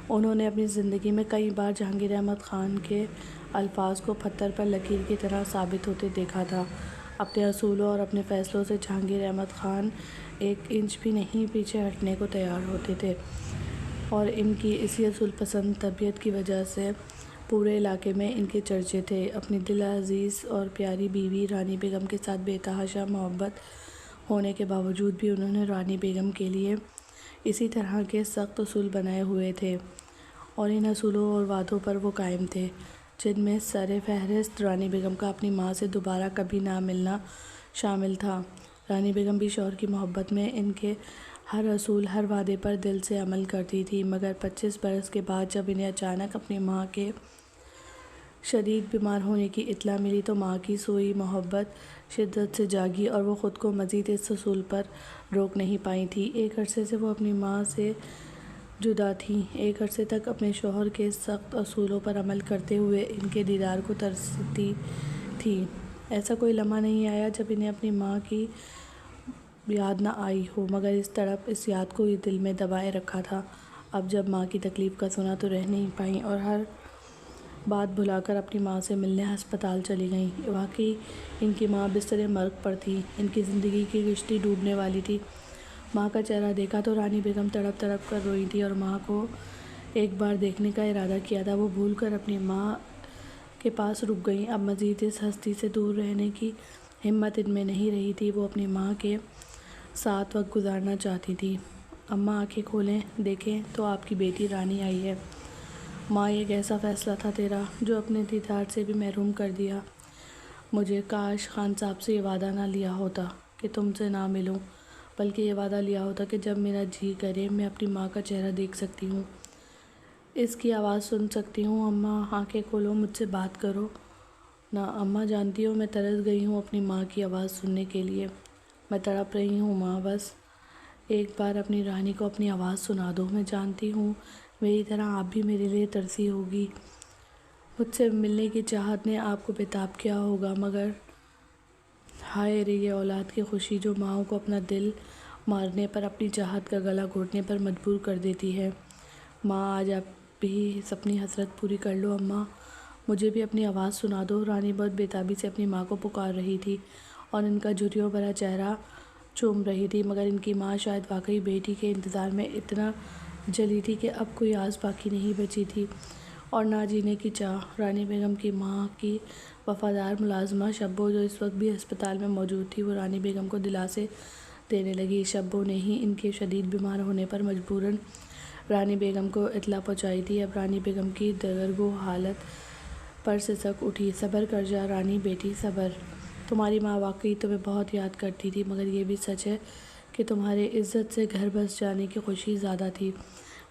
انہوں نے اپنی زندگی میں کئی بار جہانگیر احمد خان کے الفاظ کو پتھر پر لکیر کی طرح ثابت ہوتے دیکھا تھا۔ اپنے اصولوں اور اپنے فیصلوں سے جہانگیر احمد خان ایک انچ بھی نہیں پیچھے ہٹنے کو تیار ہوتے تھے، اور ان کی اسی اصول پسند طبیعت کی وجہ سے پورے علاقے میں ان کے چرچے تھے۔ اپنی دل عزیز اور پیاری بیوی رانی بیگم کے ساتھ بے تحاشا محبت ہونے کے باوجود بھی انہوں نے رانی بیگم کے لیے اسی طرح کے سخت اصول بنائے ہوئے تھے، اور ان اصولوں اور وعدوں پر وہ قائم تھے، جن میں سر فہرست رانی بیگم کا اپنی ماں سے دوبارہ کبھی نہ ملنا شامل تھا۔ رانی بیگم بھی شوہر کی محبت میں ان کے ہر اصول، ہر وعدے پر دل سے عمل کرتی تھی، مگر 25 برس کے بعد جب انہیں اچانک اپنی ماں کے شدید بیمار ہونے کی اطلاع ملی تو ماں کی سوئی محبت شدت سے جاگی اور وہ خود کو مزید اس اصول پر روک نہیں پائی تھیں۔ ایک عرصے سے وہ اپنی ماں سے جدا تھیں، ایک عرصے تک اپنے شوہر کے سخت اصولوں پر عمل کرتے ہوئے ان کے دیدار کو ترستی تھیں۔ ایسا کوئی لمحہ نہیں آیا جب انہیں اپنی ماں کی یاد نہ آئی ہو، مگر اس تڑپ، اس یاد کو دل میں دبائے رکھا تھا۔ اب جب ماں کی تکلیف کا سنا تو رہ نہیں پائیں اور ہر بات بھلا کر اپنی ماں سے ملنے ہسپتال چلی گئیں۔ واقعی ان کی ماں بستر مرگ پر تھی، ان کی زندگی کی کشتی ڈوبنے والی تھی۔ ماں کا چہرہ دیکھا تو رانی بیگم تڑپ تڑپ کر روئی تھی اور ماں کو ایک بار دیکھنے کا ارادہ کیا تھا۔ وہ بھول کر اپنی ماں کے پاس رک گئیں۔ اب مزید اس ہستی سے دور رہنے کی ہمت ان میں نہیں رہی تھی، وہ اپنی ماں کے ساتھ وقت گزارنا چاہتی تھیں۔ اماں آنکھیں کھولیں، دیکھیں تو آپ کی بیٹی رانی آئی ہے۔ ماں، یہ کیسا فیصلہ تھا تیرا، جو اپنے دیدار سے بھی محروم کر دیا مجھے۔ کاش خان صاحب سے یہ وعدہ نہ لیا ہوتا کہ تم سے نہ ملوں، بلکہ یہ وعدہ لیا ہوتا کہ جب میرا جی کرے میں اپنی ماں کا چہرہ دیکھ سکتی ہوں، اس کی آواز سن سکتی ہوں۔ اماں آنکھیں کھولو، مجھ سے بات کرو نا۔ اماں جانتی ہو میں ترس گئی ہوں اپنی ماں کی آواز سننے کے لیے، میں تڑپ رہی ہوں ماں، بس ایک بار اپنی رانی کو اپنی آواز سنا دو۔ میں جانتی ہوں میری طرح آپ بھی میرے لیے ترسی ہوگی، مجھ سے ملنے کی چاہت نے آپ کو بےتاب کیا ہوگا، مگر ہائے رے یہ اولاد کی خوشی جو ماؤں کو اپنا دل مارنے پر، اپنی چاہت کا گلا گھونٹنے پر مجبور کر دیتی ہے۔ ماں آج آپ بھی اپنی حسرت پوری کر لو۔ اماں مجھے بھی اپنی آواز سنا دو۔ رانی بہت بےتابی سے اپنی ماں کو پکار رہی تھی اور ان کا جھریوں بھرا چہرہ چوم رہی تھی، مگر ان کی ماں شاید واقعی بیٹی کے انتظار میں اتنا جلی تھی کہ اب کوئی آس باقی نہیں بچی تھی اور نہ جینے کی چاہ۔ رانی بیگم کی ماں کی وفادار ملازمہ شبو، جو اس وقت بھی ہسپتال میں موجود تھی، وہ رانی بیگم کو دلاسے دینے لگی۔ شبو نے ہی ان کے شدید بیمار ہونے پر مجبوراً رانی بیگم کو اطلاع پہنچائی تھی۔ اب رانی بیگم کی دگرگو حالت پر سسک اٹھی۔ صبر کر جا رانی بیٹی، صبر۔ تمہاری ماں واقعی تمہیں بہت یاد کرتی تھی، مگر یہ بھی سچ ہے کہ تمہارے عزت سے گھر بس جانے کی خوشی زیادہ تھی۔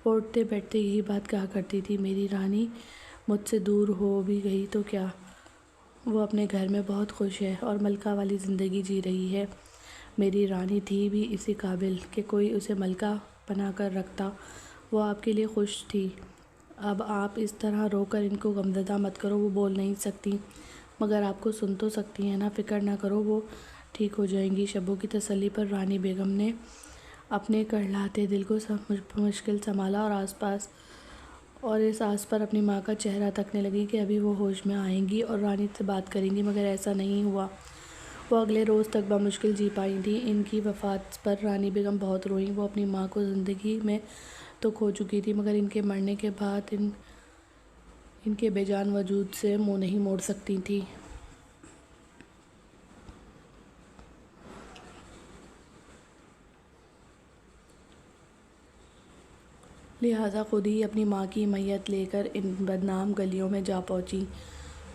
وہ اٹھتے بیٹھتے یہی بات کہا کرتی تھی، میری رانی مجھ سے دور ہو بھی گئی تو کیا، وہ اپنے گھر میں بہت خوش ہے اور ملکہ والی زندگی جی رہی ہے۔ میری رانی تھی بھی اسی قابل کہ کوئی اسے ملکہ بنا کر رکھتا، وہ آپ کے لیے خوش تھی۔ اب آپ اس طرح رو کر ان کو غمزدہ مت کرو، وہ بول نہیں سکتی مگر آپ کو سن تو سکتی ہیں نا، فکر نہ کرو، وہ ٹھیک ہو جائیں گی۔ شبو کی تسلی پر رانی بیگم نے اپنے کڑلاتے دل کو مشکل سنبھالا اور اس آس پر اپنی ماں کا چہرہ تکنے لگی کہ ابھی وہ ہوش میں آئیں گی اور رانی سے بات کریں گی، مگر ایسا نہیں ہوا۔ وہ اگلے روز تک بمشکل جی پائی تھیں۔ ان کی وفات پر رانی بیگم بہت روئیں۔ وہ اپنی ماں کو زندگی میں تو کھو چکی تھی، مگر ان کے مرنے کے بعد ان کے بے جان وجود سے منہ نہیں موڑ سکتی تھیں۔ لہٰذا خود ہی اپنی ماں کی میت لے کر ان بدنام گلیوں میں جا پہنچی۔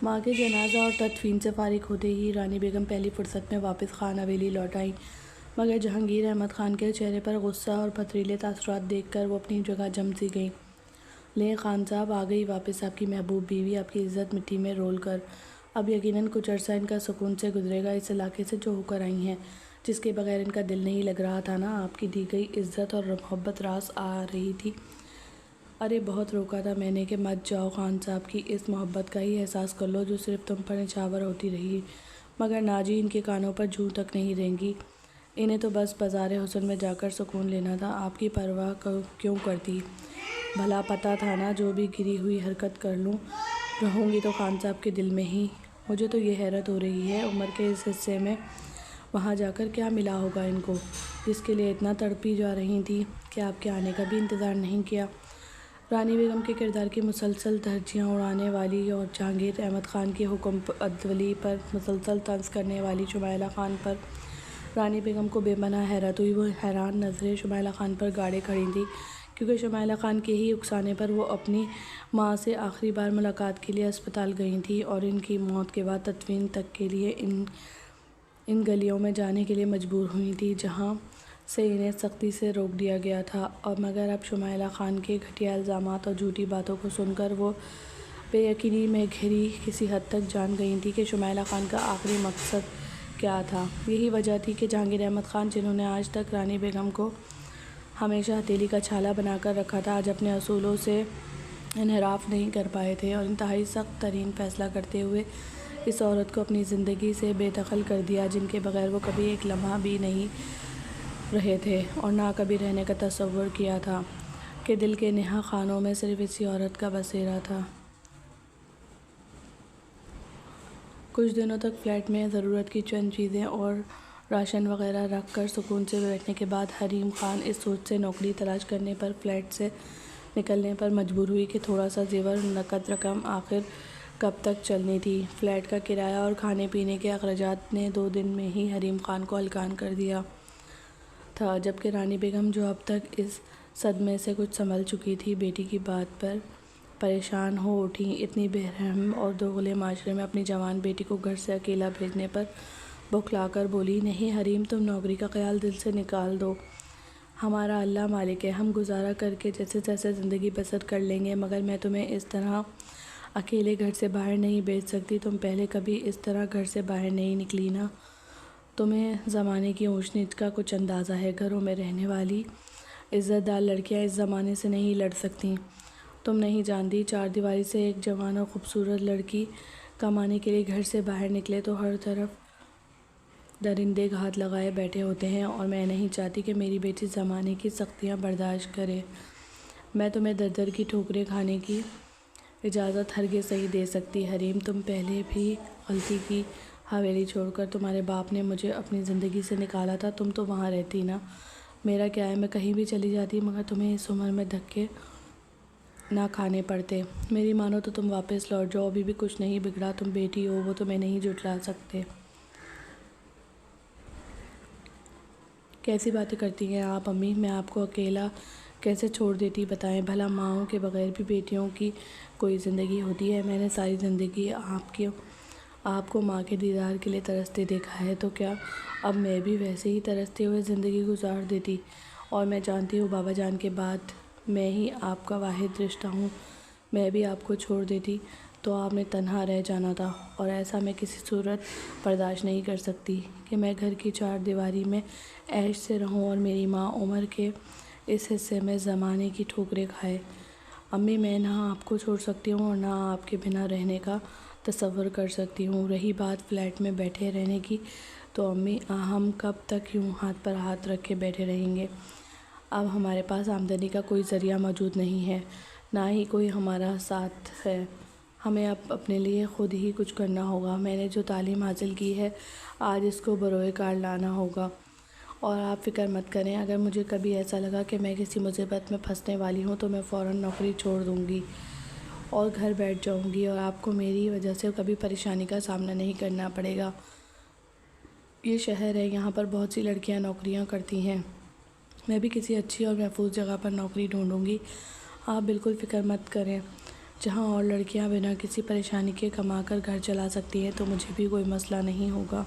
ماں کے جنازہ اور تدفین سے فارغ ہوتے ہی رانی بیگم پہلی فرصت میں واپس خان حویلی لوٹ آئیں، مگر جہانگیر احمد خان کے چہرے پر غصہ اور پتھریلے تاثرات دیکھ کر وہ اپنی جگہ جم سی گئیں۔ لیں خان صاحب، آ گئی واپس آپ کی محبوب بیوی، آپ کی عزت مٹی میں رول کر۔ اب یقیناً کچھ عرصہ ان کا سکون سے گزرے گا۔ اس علاقے سے جو ہو کر آئی ہیں، جس کے بغیر ان کا دل نہیں لگ رہا تھا نا، آپ کی دی گئی عزت اور محبت راس آ رہی تھی۔ ارے بہت روکا تھا میں نے کہ مت جاؤ، خان صاحب کی اس محبت کا ہی احساس کر لو جو صرف تم پر نچھاور ہوتی رہی، مگر نا جی ان کے کانوں پر جوں تک نہیں رینگی۔ انہیں تو بس بازار حسن میں جا کر سکون لینا تھا، آپ کی پرواہ کیوں کرتی؟ بھلا پتہ تھا نا جو بھی گری ہوئی حرکت کر لوں، رہوں گی تو خان صاحب کے دل میں ہی۔ مجھے تو یہ حیرت ہو رہی ہے، عمر کے اس حصے میں وہاں جا کر کیا ملا ہوگا ان کو، جس کے لیے اتنا تڑپی جا رہی تھیں کہ آپ کے آنے کا بھی انتظار نہیں کیا۔ رانی بیگم کے کردار کی مسلسل دھجیاں اڑانے والی اور جہانگیر احمد خان کی حکم عدلی پر مسلسل طنز کرنے والی شمائلہ خان پر رانی بیگم کو بے پناہ حیرت ہوئی۔ وہ حیران نظریں شمائلہ خان پر گاڑے کھڑی تھیں، کیونکہ شمائلہ خان کے ہی اکسانے پر وہ اپنی ماں سے آخری بار ملاقات کے لیے اسپتال گئی تھیں اور ان کی موت کے بعد تدفین تک کے لیے ان گلیوں میں جانے کے لیے مجبور ہوئی تھیں جہاں سے انہیں سختی سے روک دیا گیا تھا۔ مگر اب شمائلہ خان کے گھٹیا الزامات اور جھوٹی باتوں کو سن کر وہ بے یقینی میں گھری کسی حد تک جان گئی تھیں کہ شمائلہ خان کا آخری مقصد کیا تھا۔ یہی وجہ تھی کہ جہانگیر احمد خان، جنہوں نے آج تک رانی بیگم کو ہمیشہ ہتھیلی کا چھالا بنا کر رکھا تھا، آج اپنے اصولوں سے انحراف نہیں کر پائے تھے اور انتہائی سخت ترین فیصلہ کرتے ہوئے اس عورت کو اپنی زندگی سے بے دخل کر دیا جن کے بغیر وہ کبھی ایک لمحہ بھی نہیں رہے تھے اور نہ کبھی رہنے کا تصور کیا تھا، کہ دل کے نہا خانوں میں صرف اسی عورت کا بسیرا تھا۔ کچھ دنوں تک فلیٹ میں ضرورت کی چند چیزیں اور راشن وغیرہ رکھ کر سکون سے بیٹھنے کے بعد حریم خان اس سوچ سے نوکری تلاش کرنے پر فلیٹ سے نکلنے پر مجبور ہوئی کہ تھوڑا سا زیور نقد رقم آخر کب تک چلنی تھی۔ فلیٹ کا کرایہ اور کھانے پینے کے اخراجات نے 2 دن میں ہی حریم خان کو ہلکان کر دیا تھا، جبکہ رانی بیگم، جو اب تک اس صدمے سے کچھ سنبھل چکی تھی، بیٹی کی بات پر پریشان ہو اٹھیں۔ اتنی بے رحم اور دوغلے معاشرے میں اپنی جوان بیٹی کو گھر سے اکیلا بھیجنے پر بوکھلا کر بولی، نہیں حریم، تم نوکری کا خیال دل سے نکال دو، ہمارا اللہ مالک ہے، ہم گزارا کر کے جیسے تیسے زندگی بسر کر لیں گے، مگر میں تمہیں اس طرح اکیلے گھر سے باہر نہیں بھیج سکتی۔ تم پہلے کبھی اس طرح گھر سے باہر نہیں نکلی نا، تمہیں زمانے کی اونچ نیچ کا کچھ اندازہ ہے۔ گھروں میں رہنے والی عزت دار لڑکیاں اس زمانے سے نہیں لڑ سکتیں۔ تم نہیں جانتی، 4 دیواری سے ایک جوان اور خوبصورت لڑکی کمانے کے لیے گھر سے باہر نکلے تو ہر طرف درندے گھات لگائے بیٹھے ہوتے ہیں، اور میں نہیں چاہتی کہ میری بیٹی زمانے کی سختیاں برداشت کرے۔ میں تمہیں در در کی ٹھوکریں کھانے کی اجازت ہرگز نہیں دے سکتی۔ حریم، تم پہلے بھی غلطی کی، حویلی چھوڑ کر تمہارے باپ نے مجھے اپنی زندگی سے نکالا تھا، تم تو وہاں رہتی نا، میرا کیا ہے، میں کہیں بھی چلی جاتی، مگر تمہیں اس عمر میں دھکے نہ کھانے پڑتے۔ میری مانو تو تم واپس لوٹ جاؤ، ابھی بھی کچھ نہیں بگڑا، تم بیٹی ہو، وہ تمہیں نہیں جھٹلا سکتے۔ کیسی باتیں کرتی ہیں آپ امی، میں آپ کو اکیلا کیسے چھوڑ دیتی بتائیں، بھلا ماؤں کے بغیر بھی بیٹیوں کی کوئی زندگی ہوتی ہے؟ میں نے ساری زندگی آپ کو ماں کے دیدار کے لیے ترستے دیکھا ہے، تو کیا اب میں بھی ویسے ہی ترستے ہوئے زندگی گزار دیتی؟ اور میں جانتی ہوں بابا جان کے بعد میں ہی آپ کا واحد رشتہ ہوں، میں بھی آپ کو چھوڑ دیتی تو آپ نے تنہا رہ جانا تھا، اور ایسا میں کسی صورت برداشت نہیں کر سکتی کہ میں گھر کی 4 دیواری میں عیش سے رہوں اور میری ماں عمر کے اس حصے میں زمانے کی ٹھوکریں کھائے۔ امی، میں نہ آپ کو چھوڑ سکتی ہوں اور نہ آپ کے بنا رہنے کا تصور کر سکتی ہوں۔ رہی بات فلیٹ میں بیٹھے رہنے کی، تو امی، ہم کب تک یوں ہاتھ پر ہاتھ رکھ کے بیٹھے رہیں گے؟ اب ہمارے پاس آمدنی کا کوئی ذریعہ موجود نہیں ہے، نہ ہی کوئی ہمارا ساتھ ہے، ہمیں اب اپنے لیے خود ہی کچھ کرنا ہوگا۔ میں نے جو تعلیم حاصل کی ہے، آج اس کو بروئے کار لانا ہوگا، اور آپ فکر مت کریں، اگر مجھے کبھی ایسا لگا کہ میں کسی مصیبت میں پھنسنے والی ہوں تو میں فوراً نوکری چھوڑ دوں گی اور گھر بیٹھ جاؤں گی، اور آپ کو میری وجہ سے کبھی پریشانی کا سامنا نہیں کرنا پڑے گا۔ یہ شہر ہے، یہاں پر بہت سی لڑکیاں نوکریاں کرتی ہیں، میں بھی کسی اچھی اور محفوظ جگہ پر نوکری ڈھونڈوں گی، آپ بالکل فکر مت کریں۔ جہاں اور لڑکیاں بنا کسی پریشانی کے کما کر گھر چلا سکتی ہیں تو مجھے بھی کوئی مسئلہ نہیں ہوگا۔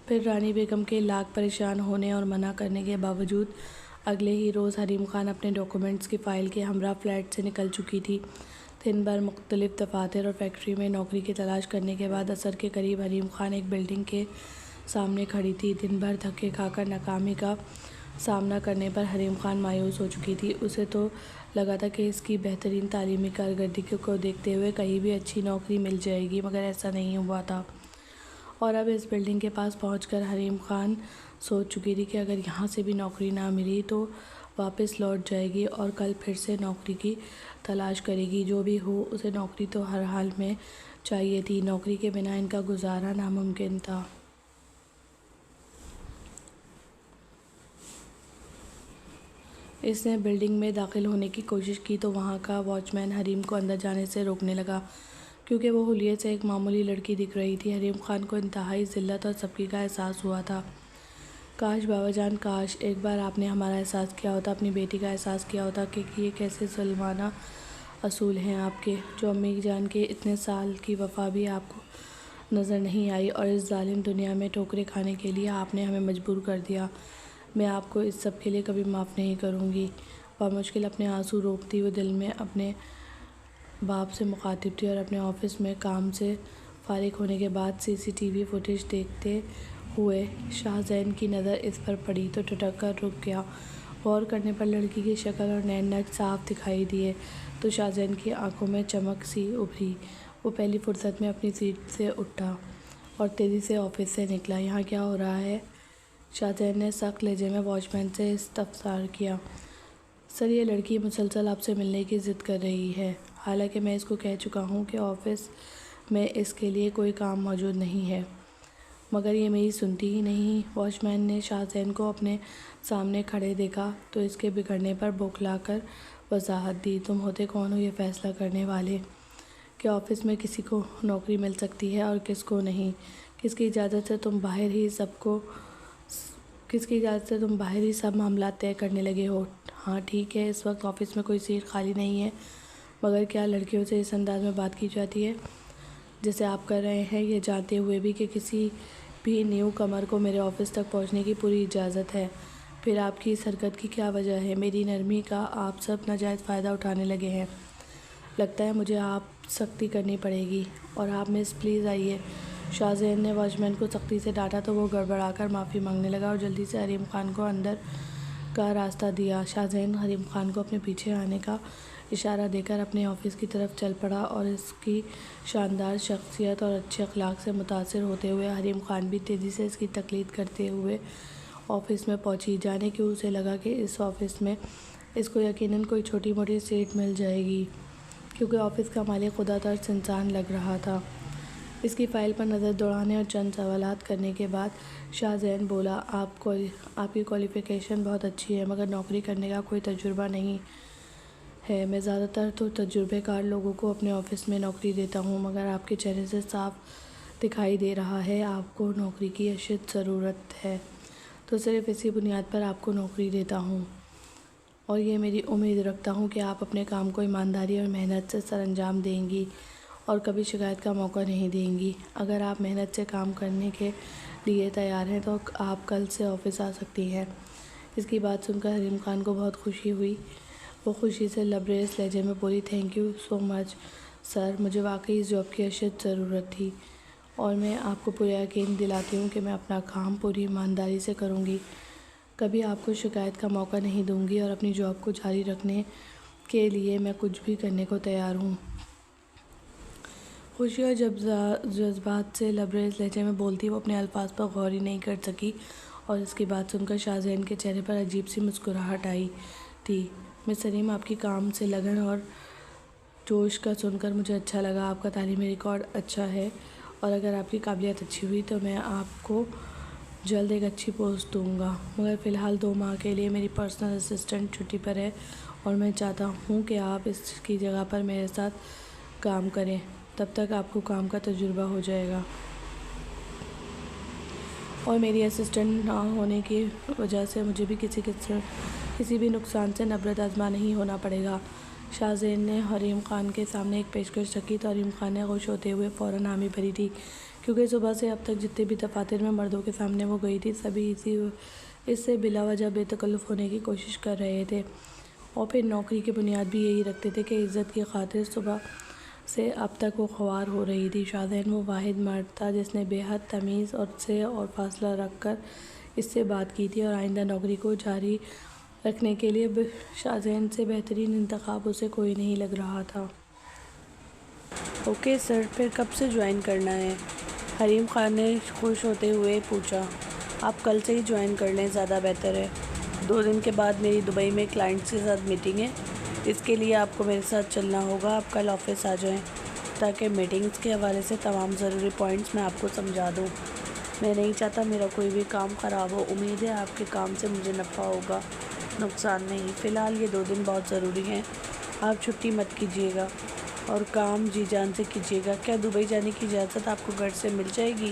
پھر رانی بیگم کے لاکھ پریشان ہونے اور منع کرنے کے باوجود اگلے ہی روز حریم خان اپنے ڈاکومنٹس کی فائل کے ہمراہ فلیٹ سے نکل چکی تھی۔ دن بھر مختلف دفاتر اور فیکٹری میں نوکری کی تلاش کرنے کے بعد عصر کے قریب حریم خان ایک بلڈنگ کے سامنے کھڑی تھی۔ دن بھر دھکے کھا کر ناکامی کا سامنا کرنے پر حریم خان مایوس ہو چکی تھی۔ اسے تو لگا تھا کہ اس کی بہترین تعلیمی کارکردگی کو دیکھتے ہوئے کہیں بھی اچھی نوکری مل جائے گی، مگر ایسا نہیں ہوا تھا، اور اب اس بلڈنگ کے پاس پہنچ کر حریم خان سوچ چکی تھی کہ اگر یہاں سے بھی نوکری نہ ملی تو واپس لوٹ جائے گی اور کل پھر سے نوکری کی تلاش کرے گی۔ جو بھی ہو، اسے نوکری تو ہر حال میں چاہیے تھی، نوکری کے بنا ان کا گزارا ناممکن تھا۔ اس نے بلڈنگ میں داخل ہونے کی کوشش کی تو وہاں کا واچ مین حریم کو اندر جانے سے روکنے لگا، کیونکہ وہ حلیے سے ایک معمولی لڑکی دکھ رہی تھی۔ حریم خان کو انتہائی ذلت اور سبکی کا احساس ہوا تھا۔ کاش بابا جان، کاش ایک بار آپ نے ہمارا احساس کیا ہوتا، اپنی بیٹی کا احساس کیا ہوتا کہ یہ کیسے ظالمانہ اصول ہیں آپ کے، جو امی جان کے اتنے سال کی وفا بھی آپ کو نظر نہیں آئی، اور اس ظالم دنیا میں ٹھوکریں کھانے کے لیے آپ نے ہمیں مجبور کر دیا۔ میں آپ کو اس سب کے لیے کبھی معاف نہیں کروں گی۔ بامشکل اپنے آنسو روکتی وہ دل میں اپنے باپ سے مخاطب تھی، اور اپنے آفس میں کام سے فارغ ہونے کے بعد سی سی ٹی وی فوٹیج دیکھتے ہوئے شاہ زین کی نظر اس پر پڑی تو ٹھٹک کر رک گیا۔ غور کرنے پر لڑکی کی شکل اور نین نگ صاف دکھائی دیے تو شاہ زین کی آنکھوں میں چمک سی ابھری۔ وہ پہلی فرصت میں اپنی سیٹ سے اٹھا اور تیزی سے آفس سے نکلا۔ یہاں کیا ہو رہا ہے؟ شاہ زین نے سخت لہجے میں واچ مین سے استفسار کیا۔ سر، یہ لڑکی مسلسل آپ سے ملنے کی ضد کر رہی ہے، حالانکہ میں اس کو کہہ چکا ہوں کہ آفس میں اس کے لیے کوئی کام موجود نہیں ہے، مگر یہ میری سنتی ہی نہیں۔ واچ مین نے شاہ زین کو اپنے سامنے کھڑے دیکھا تو اس کے بگڑنے پر بوکھلا کر وضاحت دی۔ تم ہوتے کون ہو یہ فیصلہ کرنے والے کہ آفس میں کسی کو نوکری مل سکتی ہے اور کس کو نہیں؟ کس کی اجازت سے تم باہر ہی سب معاملات طے کرنے لگے ہو؟ ہاں ٹھیک ہے، اس وقت آفس میں کوئی سیٹ خالی نہیں ہے، مگر کیا لڑکیوں سے اس انداز میں بات کی جاتی ہے جیسے آپ کر رہے ہیں، یہ جانتے ہوئے بھی کہ کسی بھی نیو کمر کو میرے آفس تک پہنچنے کی پوری اجازت ہے؟ پھر آپ کی اس حرکت کی کیا وجہ ہے؟ میری نرمی کا آپ سب ناجائز فائدہ اٹھانے لگے ہیں۔ لگتا ہے مجھے آپ سختی کرنی پڑے گی، اور آپ مس پلیز آئیے۔ شاہ زین نے واچ مین کو سختی سے ڈانٹا تو وہ گڑبڑا کر معافی مانگنے لگا اور جلدی سے حریم خان کو اندر کا راستہ دیا۔ شاہ زین حریم خان کو اپنے پیچھے آنے کا اشارہ دے کر اپنے آفس کی طرف چل پڑا، اور اس کی شاندار شخصیت اور اچھے اخلاق سے متاثر ہوتے ہوئے حریم خان بھی تیزی سے اس کی تقلید کرتے ہوئے آفس میں پہنچی۔ جانے کیوں اسے لگا کہ اس آفس میں اس کو یقیناً کوئی چھوٹی موٹی سیٹ مل جائے گی، کیونکہ آفس کا مالک خدا ترس انسان لگ رہا تھا۔ اس کی فائل پر نظر دوڑانے اور چند سوالات کرنے کے بعد شاہ زین بولا، آپ کی کوالیفیکیشن بہت اچھی ہے، مگر نوکری کرنے کا کوئی تجربہ نہیں ہے۔ میں زیادہ تر تو تجربے کار لوگوں کو اپنے آفس میں نوکری دیتا ہوں، مگر آپ کے چہرے سے صاف دکھائی دے رہا ہے آپ کو نوکری کی اشد ضرورت ہے، تو صرف اسی بنیاد پر آپ کو نوکری دیتا ہوں، اور یہ میری امید رکھتا ہوں کہ آپ اپنے کام کو ایمانداری اور محنت سے سر انجام دیں گی اور کبھی شکایت کا موقع نہیں دیں گی۔ اگر آپ محنت سے کام کرنے کے لیے تیار ہیں تو آپ کل سے آفس آ سکتی ہیں۔ اس کی بات سن کر حریم خان کو بہت خوشی ہوئی۔ وہ خوشی سے لبریز لہجے میں بولی، تھینک یو سو مچ سر، مجھے واقعی اس جاب کی اشد ضرورت تھی، اور میں آپ کو پورا یقین دلاتی ہوں کہ میں اپنا کام پوری ایمانداری سے کروں گی، کبھی آپ کو شکایت کا موقع نہیں دوں گی، اور اپنی جاب کو جاری رکھنے کے لیے میں کچھ بھی کرنے کو تیار ہوں۔ خوشی اور جذبات سے لبریز لہجے میں بولتی وہ اپنے الفاظ پر غور ہی نہیں کر سکی، اور اس کی بات سن کر شاہ زین کے چہرے پر عجیب سی مسکراہٹ آئی تھی۔ مس حریم، آپ کی کام سے لگن اور جوش کا سن کر مجھے اچھا لگا۔ آپ کا تعلیمی ریکارڈ اچھا ہے، اور اگر آپ کی قابلیت اچھی ہوئی تو میں آپ کو جلد ایک اچھی پوسٹ دوں گا، مگر فی الحال 2 ماہ کے لیے میری پرسنل اسسٹنٹ چھٹی پر ہے، اور میں چاہتا ہوں کہ آپ اس کی جگہ پر میرے ساتھ کام کریں، تب تک آپ کو کام کا تجربہ ہو جائے گا، اور میری اسسٹنٹ نہ ہونے کی وجہ سے مجھے بھی کسی بھی نقصان سے نبرد آزما نہیں ہونا پڑے گا۔ شاہ زین نے حریم خان کے سامنے ایک پیشکش رکھی تو حریم خان نے خوش ہوتے ہوئے فوراً حامی بھری تھی، کیونکہ صبح سے اب تک جتنے بھی دفاتر میں مردوں کے سامنے وہ گئی تھی، سبھی اس سے بلا وجہ بے تکلف ہونے کی کوشش کر رہے تھے، اور پھر نوکری کی بنیاد بھی یہی رکھتے تھے کہ عزت کی خاطر صبح سے اب تک وہ خوار ہو رہی تھی۔ شاہ زین وہ واحد مرد تھا جس نے بے حد تمیز اور فاصلہ رکھ کر اس سے بات کی تھی، اور آئندہ نوکری کو جاری رکھنے کے لیے شاہ زین سے بہترین انتخاب اسے کوئی نہیں لگ رہا تھا۔ اوکے سر، پھر کب سے جوائن کرنا ہے؟ حریم خان نے خوش ہوتے ہوئے پوچھا۔ آپ کل سے ہی جوائن کر لیں، زیادہ بہتر ہے۔ 2 دن کے بعد میری دبئی میں کلائنٹس کے ساتھ میٹنگ ہے، اس کے لیے آپ کو میرے ساتھ چلنا ہوگا۔ آپ کل آفس آ جائیں تاکہ میٹنگز کے حوالے سے تمام ضروری پوائنٹس میں آپ کو سمجھا دوں۔ میں نہیں چاہتا میرا کوئی بھی کام خراب ہو۔ امید ہے آپ کے کام سے مجھے نفع ہوگا۔ نقصان نہیں۔ فی الحال یہ 2 دن بہت ضروری ہیں، آپ چھٹی مت کیجیے گا اور کام جی جان سے کیجیے گا۔ کیا دبئی جانے کی اجازت آپ کو گھر سے مل جائے گی؟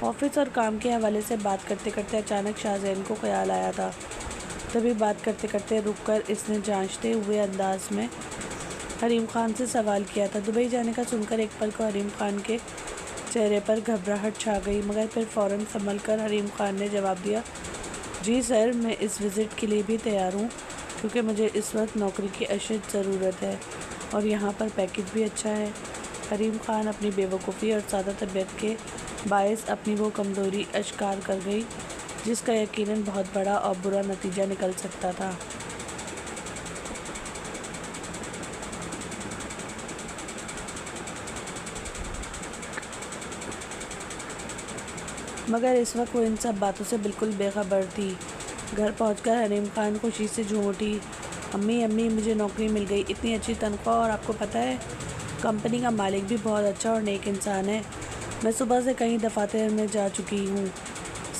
آفس اور کام کے حوالے سے بات کرتے کرتے اچانک شاہزین کو خیال آیا تھا۔ تبھی بات کرتے کرتے رک کر اس نے جانچتے ہوئے انداز میں حریم خان سے سوال کیا تھا۔ دبئی جانے کا سن کر ایک پل کو حریم خان کے چہرے پر گھبراہٹ چھا گئی، مگر پھر فوراً سنبھل کر حریم خان نے جواب دیا، جی سر، میں اس وزٹ کے لیے بھی تیار ہوں، کیونکہ مجھے اس وقت نوکری کی اشد ضرورت ہے اور یہاں پر پیکیج بھی اچھا ہے۔ حریم خان اپنی بے وقوفی اور سادہ طبیعت کے باعث اپنی وہ کمزوری اشکار کر گئی جس کا یقیناً بہت بڑا اور برا نتیجہ نکل سکتا تھا۔ مگر اس وقت وہ ان سب باتوں سے بالکل بے خبر تھی۔ گھر پہنچ کر حریم خان خوشی سے جھوم اٹھی، امی امی مجھے نوکری مل گئی، اتنی اچھی تنخواہ، اور آپ کو پتہ ہے کمپنی کا مالک بھی بہت اچھا اور نیک انسان ہے۔ میں صبح سے کئی دفاتر میں جا چکی ہوں،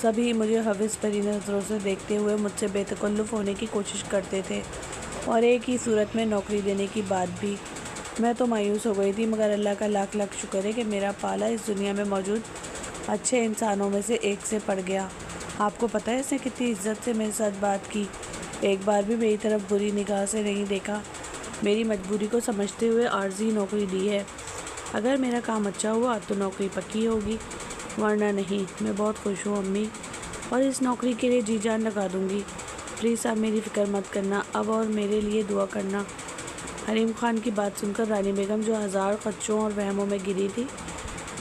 سبھی مجھے حوث بھری نظروں سے دیکھتے ہوئے مجھ سے بے تکلف ہونے کی کوشش کرتے تھے اور ایک ہی صورت میں نوکری دینے کی بات بھی۔ میں تو مایوس ہو گئی تھی، مگر اللہ کا لاکھ لاکھ شکر ہے کہ میرا پالا اس دنیا میں موجود اچھے انسانوں میں سے ایک سے پڑ گیا۔ آپ کو پتہ ہے اس نے کتنی عزت سے میرے ساتھ بات کی، ایک بار بھی میری طرف بری نگاہ سے نہیں دیکھا، میری مجبوری کو سمجھتے ہوئے عارضی نوکری دی ہے۔ اگر میرا کام اچھا ہوا تو نوکری پکی ہوگی، ورنہ نہیں۔ میں بہت خوش ہوں امی، اور اس نوکری کے لیے جی جان لگا دوں گی۔ پلیز آپ میری فکر مت کرنا اب اور میرے لیے دعا کرنا۔ حریم خان کی بات سن کر رانی بیگم، جو ہزار خدشوں اور وہموں میں گری تھی،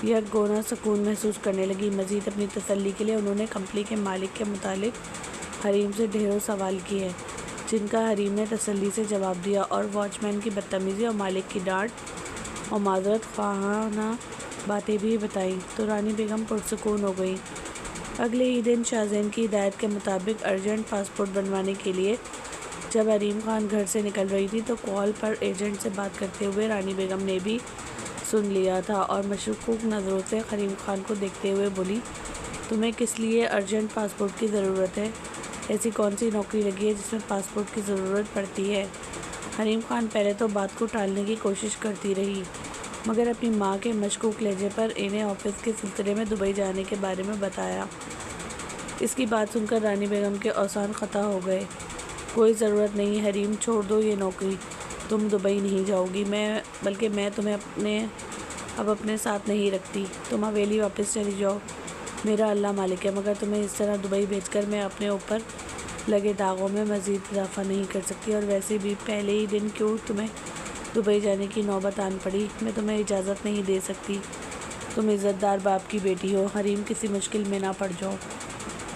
یک گونا سکون محسوس کرنے لگی۔ مزید اپنی تسلی کے لیے انہوں نے کمپنی کے مالک کے متعلق حریم سے ڈھیروں سوال کیے، جن کا حریم نے تسلی سے جواب دیا، اور واچ مین کی بدتمیزی اور مالک کی ڈانٹ اور معذرت خواہانہ باتیں بھی بتائیں تو رانی بیگم پرسکون ہو گئی۔ اگلے ہی دن شاہزین کی ہدایت کے مطابق ارجنٹ پاسپورٹ بنوانے کے لیے جب حریم خان گھر سے نکل رہی تھی تو کال پر ایجنٹ سے بات کرتے ہوئے رانی بیگم نے بھی سن لیا تھا اور مشکوک نظروں سے حریم خان کو دیکھتے ہوئے بولی، تمہیں کس لیے ارجنٹ پاسپورٹ کی ضرورت ہے؟ ایسی کون سی نوکری لگی ہے جس میں پاسپورٹ کی ضرورت پڑتی ہے؟ حریم خان پہلے تو بات کو ٹالنے کی کوشش کرتی رہی، مگر اپنی ماں کے مشکوک لہجے پر انہیں آفس کے سلسلے میں دبئی جانے کے بارے میں بتایا۔ اس کی بات سن کر رانی بیگم کے اوزان خطا ہو گئے۔ کوئی ضرورت نہیں حریم، چھوڑ دو یہ نوکری، تم دبئی نہیں جاؤ گی، بلکہ میں تمہیں اب اپنے ساتھ نہیں رکھتی، تم حویلی واپس چلی جاؤ، میرا اللہ مالک ہے، مگر تمہیں اس طرح دبئی بھیج کر میں اپنے اوپر لگے داغوں میں مزید اضافہ نہیں کر سکتی، اور ویسے بھی پہلے ہی دن کیوں تمہیں دبئی جانے کی نوبت آن پڑی، میں تمہیں اجازت نہیں دے سکتی، تم عزت دار باپ کی بیٹی ہو، حریم کسی مشکل میں نہ پڑ جاؤ۔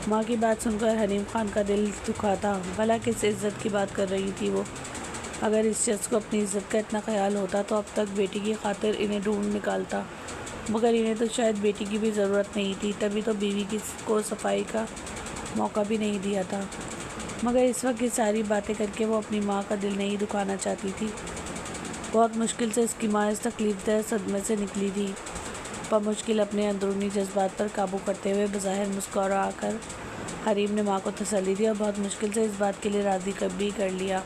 ماں کی بات سن کر حریم خان کا دل دکھا تھا، بھلا کس عزت کی بات کر رہی تھی وہ؟ اگر اس شخص کو اپنی عزت کا اتنا خیال ہوتا تو اب تک بیٹی کی خاطر انہیں ڈھونڈ نکالتا، مگر انہیں تو شاید بیٹی کی بھی ضرورت نہیں تھی، تبھی تو بیوی کو صفائی کا موقع بھی نہیں دیا تھا، مگر اس وقت یہ ساری باتیں کر کے وہ اپنی ماں کا دل نہیں دکھانا چاہتی تھی۔ بہت مشکل سے اس کی ماں اس تکلیف دہ صدمے سے نکلی تھی۔ بمشکل اپنے اندرونی جذبات پر قابو کرتے ہوئے بظاہر مسکرا کر حریم نے ماں کو تسلی دی اور بہت مشکل سے اس بات کے لیے راضی بھی کر لیا،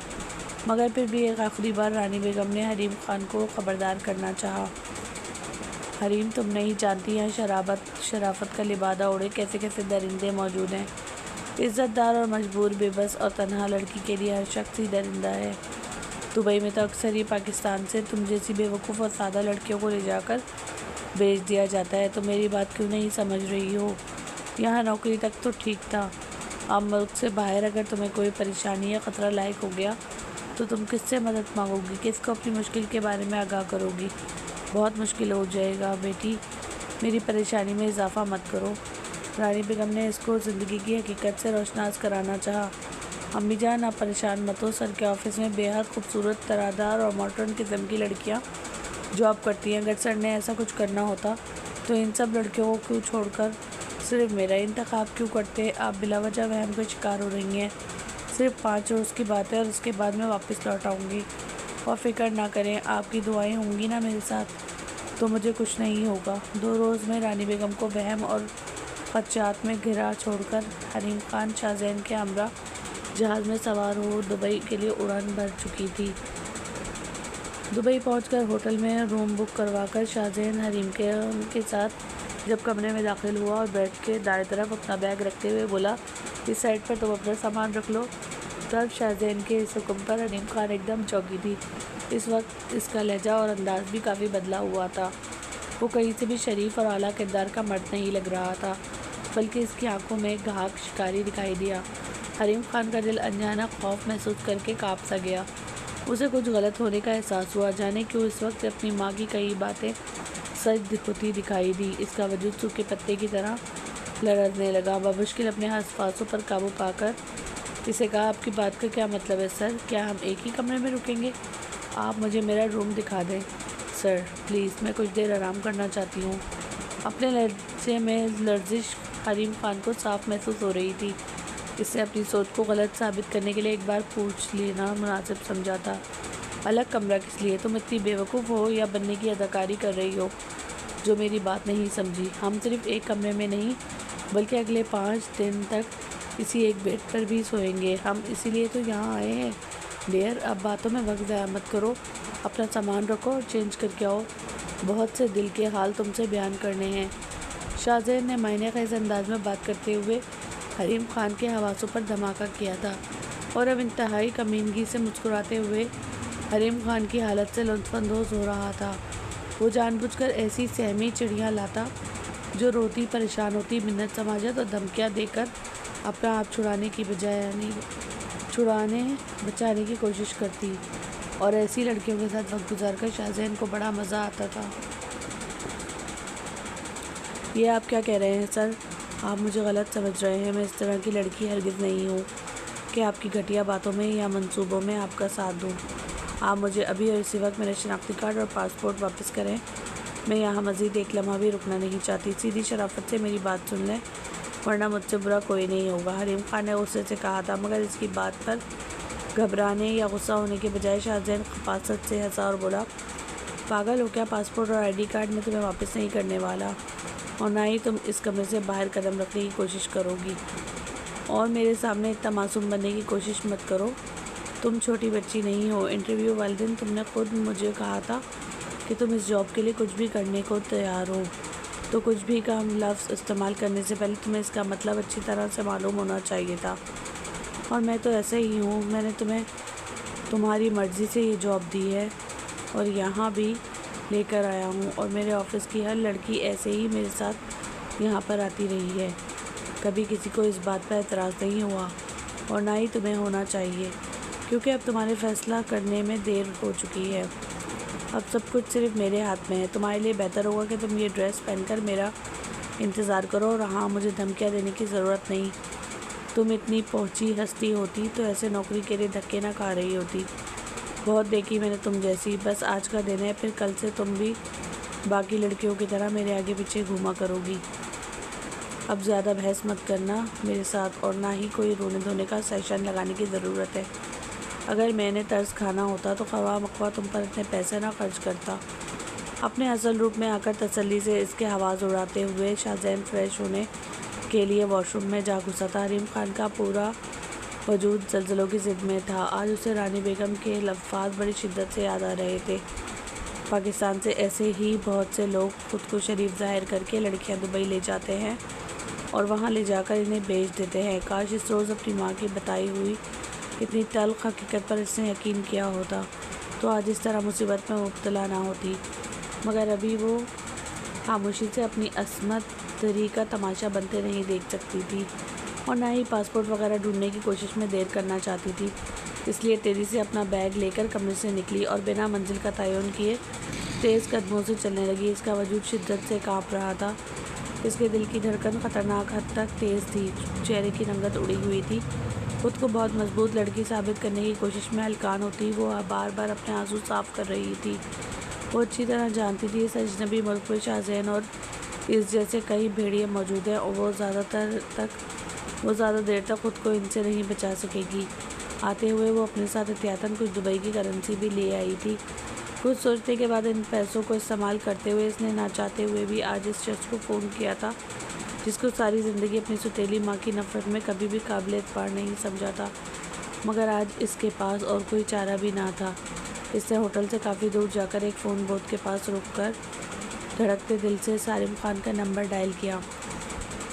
مگر پھر بھی ایک آخری بار رانی بیگم نے حریم خان کو خبردار کرنا چاہا، حریم تم نہیں جانتی یہاں شرافت کا لبادہ اوڑھے کیسے کیسے درندے موجود ہیں، عزت دار اور مجبور، بے بس اور تنہا لڑکی کے لیے ہر شخص ہی درندہ ہے۔ دبئی میں تو اکثر ہی پاکستان سے تم جیسی بے وقوف اور سادہ لڑکیوں کو لے جا کر بھیج دیا جاتا ہے، تو میری بات کیوں نہیں سمجھ رہی ہو؟ یہاں نوکری تک تو ٹھیک تھا، اب ملک سے باہر اگر تمہیں کوئی پریشانی یا خطرہ لاحق ہو گیا تو تم کس سے مدد مانگو گی، کس کو اپنی مشکل کے بارے میں آگاہ کرو گی؟ بہت مشکل ہو جائے گا بیٹی، میری پریشانی میں اضافہ مت کرو۔ رانی بیگم نے اس کو زندگی کی حقیقت سے روشناس کرانا چاہا۔ امی جان آپ پریشان مت ہو، سر کے آفس میں بے حد خوبصورت، طرح اور ماڈرن قسم کی لڑکیاں جاب کرتی ہیں، اگر سر نے ایسا کچھ کرنا ہوتا تو ان سب لڑکیوں کو کیوں چھوڑ کر صرف میرا انتخاب کیوں کرتے؟ آپ بلا وجہ وہم کا شکار ہو رہی ہیں، صرف 5 روز کی بات ہے اور اس کے بعد میں واپس لوٹ آؤں گی، اور فکر نہ کریں، آپ کی دعائیں ہوں گی نا میرے ساتھ، تو مجھے کچھ نہیں ہوگا۔ 2 روز میں رانی بیگم کو وہم اور خدشات میں گھرا چھوڑ کر حریم خان شاہزین کے ہمراہ جہاز میں سوار ہو دبئی کے لیے اڑان بھر چکی تھی۔ دبئی پہنچ کر ہوٹل میں روم بک کروا کر شاہزین حریم کے ساتھ جب کمرے میں داخل ہوا اور بیٹھ کے دائیں طرف اپنا بیگ رکھتے ہوئے بولا اس سائڈ پر تم اپنا سامان رکھ لو، تب شاہزین کے اس حکم پر حریم خان ایک دم چونکی تھی۔ اس وقت اس کا لہجہ اور انداز بھی کافی بدلا ہوا تھا۔ وہ کہیں سے بھی شریف اور اعلیٰ کردار کا مرد نہیں لگ رہا تھا، بلکہ اس کی آنکھوں میں ایک گاہک شکاری دکھائی دیا۔ حریم خان کا دل انجانا خوف محسوس کر کے کانپ سا گیا۔ اسے کچھ غلط ہونے کا احساس ہوا، جانے کیوں اس وقت اپنی ماں کی کئی باتیں سچ ہوتی دکھائی دی۔ اس کا وجود سوکھے پتے کی طرح لرزنے لگا۔ بمشکل اپنے حساسوں پر قابو پا کر اسے کہا آپ کی بات کا کیا مطلب ہے سر؟ کیا ہم ایک ہی کمرے میں رکیں گے؟ آپ مجھے میرا روم دکھا دیں سر پلیز، میں کچھ دیر آرام کرنا چاہتی ہوں۔ اپنے لہجے میں لرزش حریم خان کو صاف محسوس ہو رہی تھی۔ اس سے اپنی سوچ کو غلط ثابت کرنے کے لیے ایک بار پوچھ لینا مناسب سمجھا تھا۔ الگ کمرہ کس لیے؟ تم اتنی بیوقوف ہو یا بننے کی اداکاری کر رہی ہو جو میری بات نہیں سمجھی؟ ہم صرف ایک کمرے میں نہیں بلکہ اگلے 5 دن تک اسی ایک بیڈ پر بھی سوئیں گے۔ ہم اسی لیے تو یہاں آئے ہیں ڈیئر، اب باتوں میں وقت ضائع مت کرو، اپنا سامان رکھو اور چینج کر کے آؤ، بہت سے دل کے حال تم سے بیان کرنے ہیں۔ شاہزین نے معنی خیز انداز میں بات کرتے ہوئے حریم خان کے حواسوں پر دھماکہ کیا تھا، اور اب انتہائی کمینگی سے مسکراتے ہوئے حریم خان کی حالت سے لطف اندوز ہو رہا تھا۔ وہ جان بوجھ کر ایسی سہمی چڑیاں لاتا جو روتی پریشان ہوتی، منت سماجت اور دھمکیاں دے کر اپنا آپ بچانے کی کوشش کرتی، اور ایسی لڑکیوں کے ساتھ وقت گزار کر شاہزین کو بڑا مزہ آتا تھا۔ یہ آپ کیا کہہ رہے ہیں سر؟ آپ مجھے غلط سمجھ رہے ہیں، میں اس طرح کی لڑکی ہرگز نہیں ہوں کہ آپ کی گھٹیا باتوں میں یا منصوبوں میں آپ کا ساتھ دوں۔ آپ مجھے ابھی اور اسی وقت میرا شناختی کارڈ اور پاسپورٹ واپس کریں، میں یہاں مزید ایک لمحہ بھی رکنا نہیں چاہتی۔ سیدھی شرافت سے میری بات سن لیں ورنہ مجھ سے برا کوئی نہیں ہوگا، حریم خان نے غصے سے کہا تھا، مگر اس کی بات پر گھبرانے یا غصہ ہونے کے بجائے شاہزین خفاست سے ہنسا اور بولا پاگل ہو کیا؟ پاسپورٹ اور ID کارڈ میں تمہیں واپس نہیں کرنے والا، اور نہ ہی تم اس کمرے سے باہر قدم رکھنے کی کوشش کرو گی، اور میرے سامنے اتنا معصوم بننے کی کوشش مت کرو، تم چھوٹی بچی نہیں ہو۔ انٹرویو والے دن تم نے خود مجھے کہا تھا کہ تم اس جاب کے لیے کچھ بھی کرنے کو تیار ہو، تو کچھ بھی کا لفظ استعمال کرنے سے پہلے تمہیں اس کا مطلب اچھی طرح سے معلوم ہونا چاہیے تھا، اور میں تو ایسے ہی ہوں، میں نے تمہیں تمہاری مرضی سے یہ جاب دی ہے اور یہاں بھی لے کر آیا ہوں، اور میرے آفس کی ہر لڑکی ایسے ہی میرے ساتھ یہاں پر آتی رہی ہے، کبھی کسی کو اس بات پر اعتراض نہیں ہوا، اور نہ ہی تمہیں ہونا چاہیے، کیونکہ اب تمہارے فیصلہ کرنے میں دیر ہو چکی ہے، اب سب کچھ صرف میرے ہاتھ میں ہے۔ تمہارے لیے بہتر ہوگا کہ تم یہ ڈریس پہن کر میرا انتظار کرو، اور ہاں مجھے دھمکیاں دینے کی ضرورت نہیں، تم اتنی پہنچی ہستی ہوتی تو ایسے نوکری کے لیے دھکے نہ کھا رہی ہوتی، بہت دیکھی میں نے تم جیسی، بس آج کا دن ہے، پھر کل سے تم بھی باقی لڑکیوں کی طرح میرے آگے پیچھے گھوما کرو گی۔ اب زیادہ بحث مت کرنا میرے ساتھ، اور نہ ہی کوئی رونے دھونے کا سیشن لگانے کی ضرورت ہے، اگر میں نے طرز کھانا ہوتا تو خواہ مخواہ تم پر اتنے پیسے نہ خرچ کرتا۔ اپنے اصل روپ میں آ کر تسلی سے اس کے حواس اڑاتے ہوئے شاہزین فریش ہونے کے لیے واش روم میں جا گھسا تھا۔ حریم خان کا پورا وجود زلزلوں کی ضد میں تھا، آج اسے رانی بیگم کے الفاظ بڑی شدت سے یاد آ رہے تھے۔ پاکستان سے ایسے ہی بہت سے لوگ خود کو شریف ظاہر کر کے لڑکیاں دبئی لے جاتے ہیں اور وہاں لے جا کر انہیں بیچ دیتے ہیں۔ کاش اس روز اپنی ماں کی بتائی ہوئی اتنی تلخ حقیقت پر اس نے یقین کیا ہوتا تو آج اس طرح مصیبت میں مبتلا نہ ہوتی، مگر ابھی وہ خاموشی سے اپنی عصمت دری کا تماشا بنتے نہیں دیکھ سکتی تھی، اور نہ ہی پاسپورٹ وغیرہ ڈھونڈنے کی کوشش میں دیر کرنا چاہتی تھی، اس لیے تیزی سے اپنا بیگ لے کر کمرے سے نکلی اور بنا منزل کا تعین کیے تیز قدموں سے چلنے لگی۔ اس کا وجود شدت سے کانپ رہا تھا، اس کے دل کی دھڑکن خطرناک حد تک تیز تھی، چہرے کی رنگت اڑی ہوئی تھی، خود کو بہت مضبوط لڑکی ثابت کرنے کی کوشش میں ہلکان ہوتی وہ بار بار اپنے آنسو صاف کر رہی تھی۔ وہ اچھی طرح جانتی تھی اس اجنبی ملک میں شاہزین اور اس جیسے کئی بھیڑیے موجود ہیں، اور وہ زیادہ دیر تک خود کو ان سے نہیں بچا سکے گی۔ آتے ہوئے وہ اپنے ساتھ احتیاطاً کچھ دبئی کی کرنسی بھی لے آئی تھی۔ کچھ سوچنے کے بعد ان پیسوں کو استعمال کرتے ہوئے اس نے نہ چاہتے ہوئے بھی آج اس شخص کو فون کیا تھا جس کو ساری زندگی اپنی سوتیلی ماں کی نفرت میں کبھی بھی قابل اعتبار نہیں سمجھا تھا، مگر آج اس کے پاس اور کوئی چارہ بھی نہ تھا۔ اس نے ہوٹل سے کافی دور جا کر ایک فون بوتھ کے پاس رک کر دھڑکتے دل سے سالم خان کا نمبر ڈائل کیا۔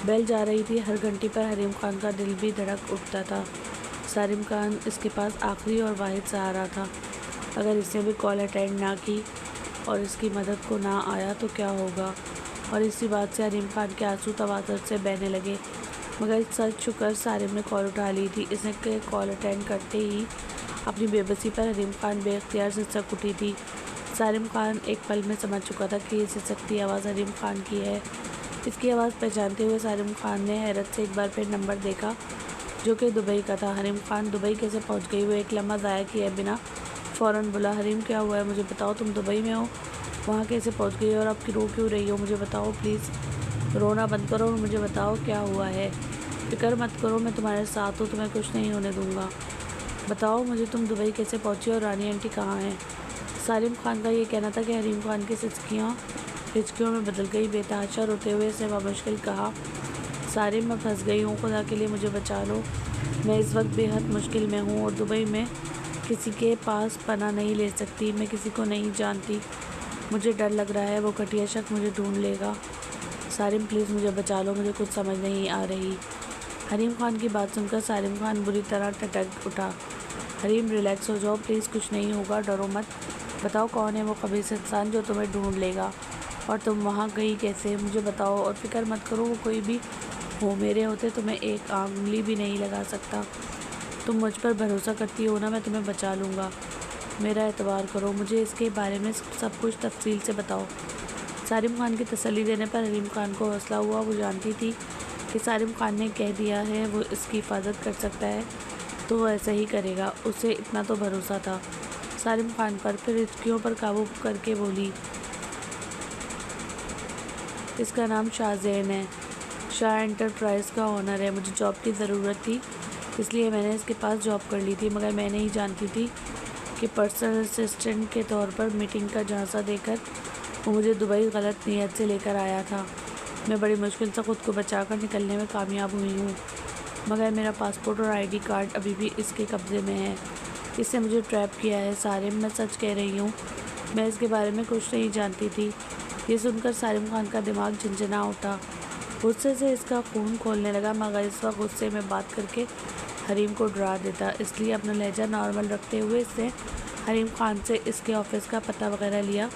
بیل جا رہی تھی، ہر گھنٹی پر حریم خان کا دل بھی دھڑک اٹھتا تھا۔ سالم خان اس کے پاس آخری اور واحد سہارا تھا۔ اگر اس نے بھی کال اٹینڈ نہ کی اور اس کی مدد کو نہ آیا تو کیا ہوگا؟ اور اسی بات سے حریم خان کے آنسو تواتر سے بہنے لگے، مگر سچ شکر سالم نے کال اٹھا لی تھی۔ اس نے کال اٹینڈ کرتے ہی اپنی بے بسی پر حریم خان بے اختیار سسک اٹھی تھی۔ سالم خان ایک پل میں سمجھ چکا تھا کہ یہ سسکتی آواز حریم خان کی ہے۔ اس کی آواز پہچانتے ہوئے سالم خان نے حیرت سے ایک بار پھر نمبر دیکھا، جو کہ دبئی کا تھا۔ حریم خان دبئی کیسے پہنچ گئی؟ وہ ایک لمحہ ضائع کیے بنا فوراً بولا، حریم کیا ہوا ہے؟ مجھے بتاؤ، تم دبئی میں ہو؟ وہاں کیسے پہنچ گئی اور اب رو کیوں رہی ہو؟ مجھے بتاؤ پلیز، رونا بند کرو اور مجھے بتاؤ کیا ہوا ہے۔ فکر مت کرو، میں تمہارے ساتھ ہوں، تمہیں کچھ نہیں ہونے دوں گا۔ بتاؤ مجھے تم دبئی کیسے پہنچی اور رانی آنٹی کہاں ہیں؟ سالم خان کا یہ کہنا تھا کہ حریم خان کی سسکیاں ہچکیوں میں بدل گئی۔ بے تحاشا روتے ہوئے اس نے بمشکل کہا، سالم میں پھنس گئی ہوں، خدا کے لیے مجھے بچا لو۔ میں اس وقت بے حد مشکل میں ہوں اور دبئی میں کسی کے پاس پناہ نہیں لے سکتی۔ میں کسی کو نہیں جانتی، مجھے ڈر لگ رہا ہے وہ گھٹیا شخص مجھے ڈھونڈ لے گا۔ سالم پلیز مجھے بچا لو، مجھے کچھ سمجھ نہیں آ رہی۔ حریم خان کی بات سن کر سالم خان بری طرح ٹھٹک اٹھا۔ حریم ریلیکس ہو جاؤ پلیز، کچھ نہیں ہوگا، ڈرو مت۔ بتاؤ کون ہے وہ خبیث انسان جو تمہیں ڈھونڈ لے گا، اور تم وہاں گئی کیسے؟ مجھے بتاؤ، اور فکر مت کرو، وہ کوئی بھی ہو، میرے ہوتے تمہیں ایک انگلی بھی نہیں لگا سکتا۔ تم مجھ پر بھروسہ کرتی ہو نا، میں تمہیں بچا لوں گا، میرا اعتبار کرو، مجھے اس کے بارے میں سب کچھ تفصیل سے بتاؤ۔ سالم خان کی تسلی دینے پر حریم خان کو حوصلہ ہوا۔ وہ جانتی تھی کہ سالم خان نے کہہ دیا ہے وہ اس کی حفاظت کر سکتا ہے تو وہ ایسا ہی کرے گا، اسے اتنا تو بھروسہ تھا سالم خان پر۔ پھر ہچکیوں پر قابو کر کے بولی، اس کا نام شاہ زین ہے، شاہ انٹرپرائز کا آنر ہے۔ مجھے جاب کی ضرورت تھی، اس لیے میں نے اس کے پاس جاب کر لی تھی، مگر میں نہیں جانتی تھی کہ پرسنل اسسٹنٹ کے طور پر میٹنگ کا جھانسا دے کر وہ مجھے دبئی غلط نیت سے لے کر آیا تھا۔ میں بڑی مشکل سے خود کو بچا کر نکلنے میں کامیاب ہوئی ہوں، مگر میرا پاسپورٹ اور آئی ڈی کارڈ ابھی بھی اس کے قبضے میں ہے۔ اس نے مجھے ٹریپ کیا ہے سالم، میں سچ کہہ رہی ہوں، میں اس کے بارے میں کچھ نہیں جانتی تھی۔ یہ سن کر سالم خان کا دماغ جھنجھنا اٹھا، غصے سے اس کا خون کھولنے لگا، مگر اس وقت غصے میں بات کر کے حریم کو ڈرا دیتا، اس لیے اپنا لہجہ نارمل رکھتے ہوئے اس نے حریم خان سے اس کے آفس کا پتہ وغیرہ لیا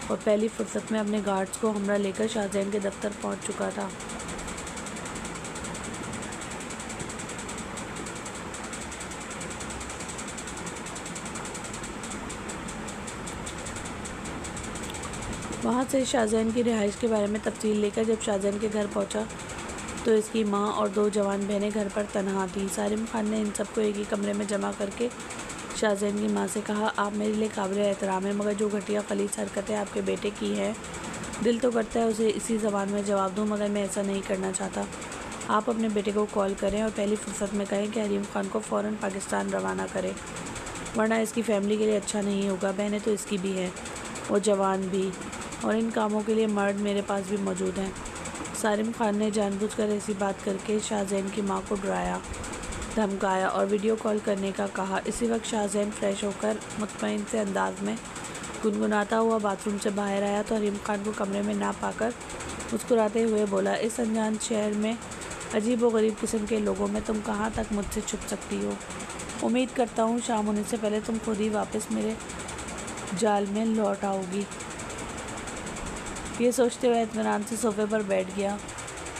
اور پہلی فرصت میں اپنے گارڈز کو ہمراہ لے کر شاہ زین کے دفتر پہنچ چکا تھا۔ وہاں سے شاہ زین کی رہائش کے بارے میں تفصیل لے کر جب شاہ زین کے گھر پہنچا تو اس کی ماں اور 2 جوان بہنیں گھر پر تنہا تھیں۔ سالم خان نے ان سب کو ایک ہی کمرے میں جمع کر کے شاہ زین کی ماں سے کہا، آپ میرے لیے قابل احترام ہیں، مگر جو گھٹیا خلیص حرکتیں آپ کے بیٹے کی ہیں، دل تو کرتا ہے اسے اسی زبان میں جواب دوں، مگر میں ایسا نہیں کرنا چاہتا۔ آپ اپنے بیٹے کو کال کریں اور پہلی فرصت میں کہیں کہ حریم خان کو فوراً پاکستان روانہ کرے، ورنہ اس کی فیملی کے لیے اچھا نہیں ہوگا۔ بہنیں تو اس کی بھی ہیں، وہ جوان بھی، اور ان کاموں کے لیے مرد میرے پاس بھی موجود ہیں۔ سالم خان نے جان بوجھ کر ایسی بات کر کے شاہ زین کی ماں کو ڈرایا، دھمکایا اور ویڈیو کال کرنے کا کہا۔ اسی وقت شاہ زین فریش ہو کر مطمئن سے انداز میں گنگناتا ہوا باتھ روم سے باہر آیا تو حریم خان کو کمرے میں نہ پا کر مسکراتے ہوئے بولا، اس انجان شہر میں عجیب و غریب قسم کے لوگوں میں تم کہاں تک مجھ سے چھپ سکتی ہو؟ امید کرتا ہوں شام ہونے سے پہلے تم خود ہی واپس میرے جال میں لوٹ آؤ گی۔ یہ سوچتے ہوئے اطمینان سے صوفے پر بیٹھ گیا۔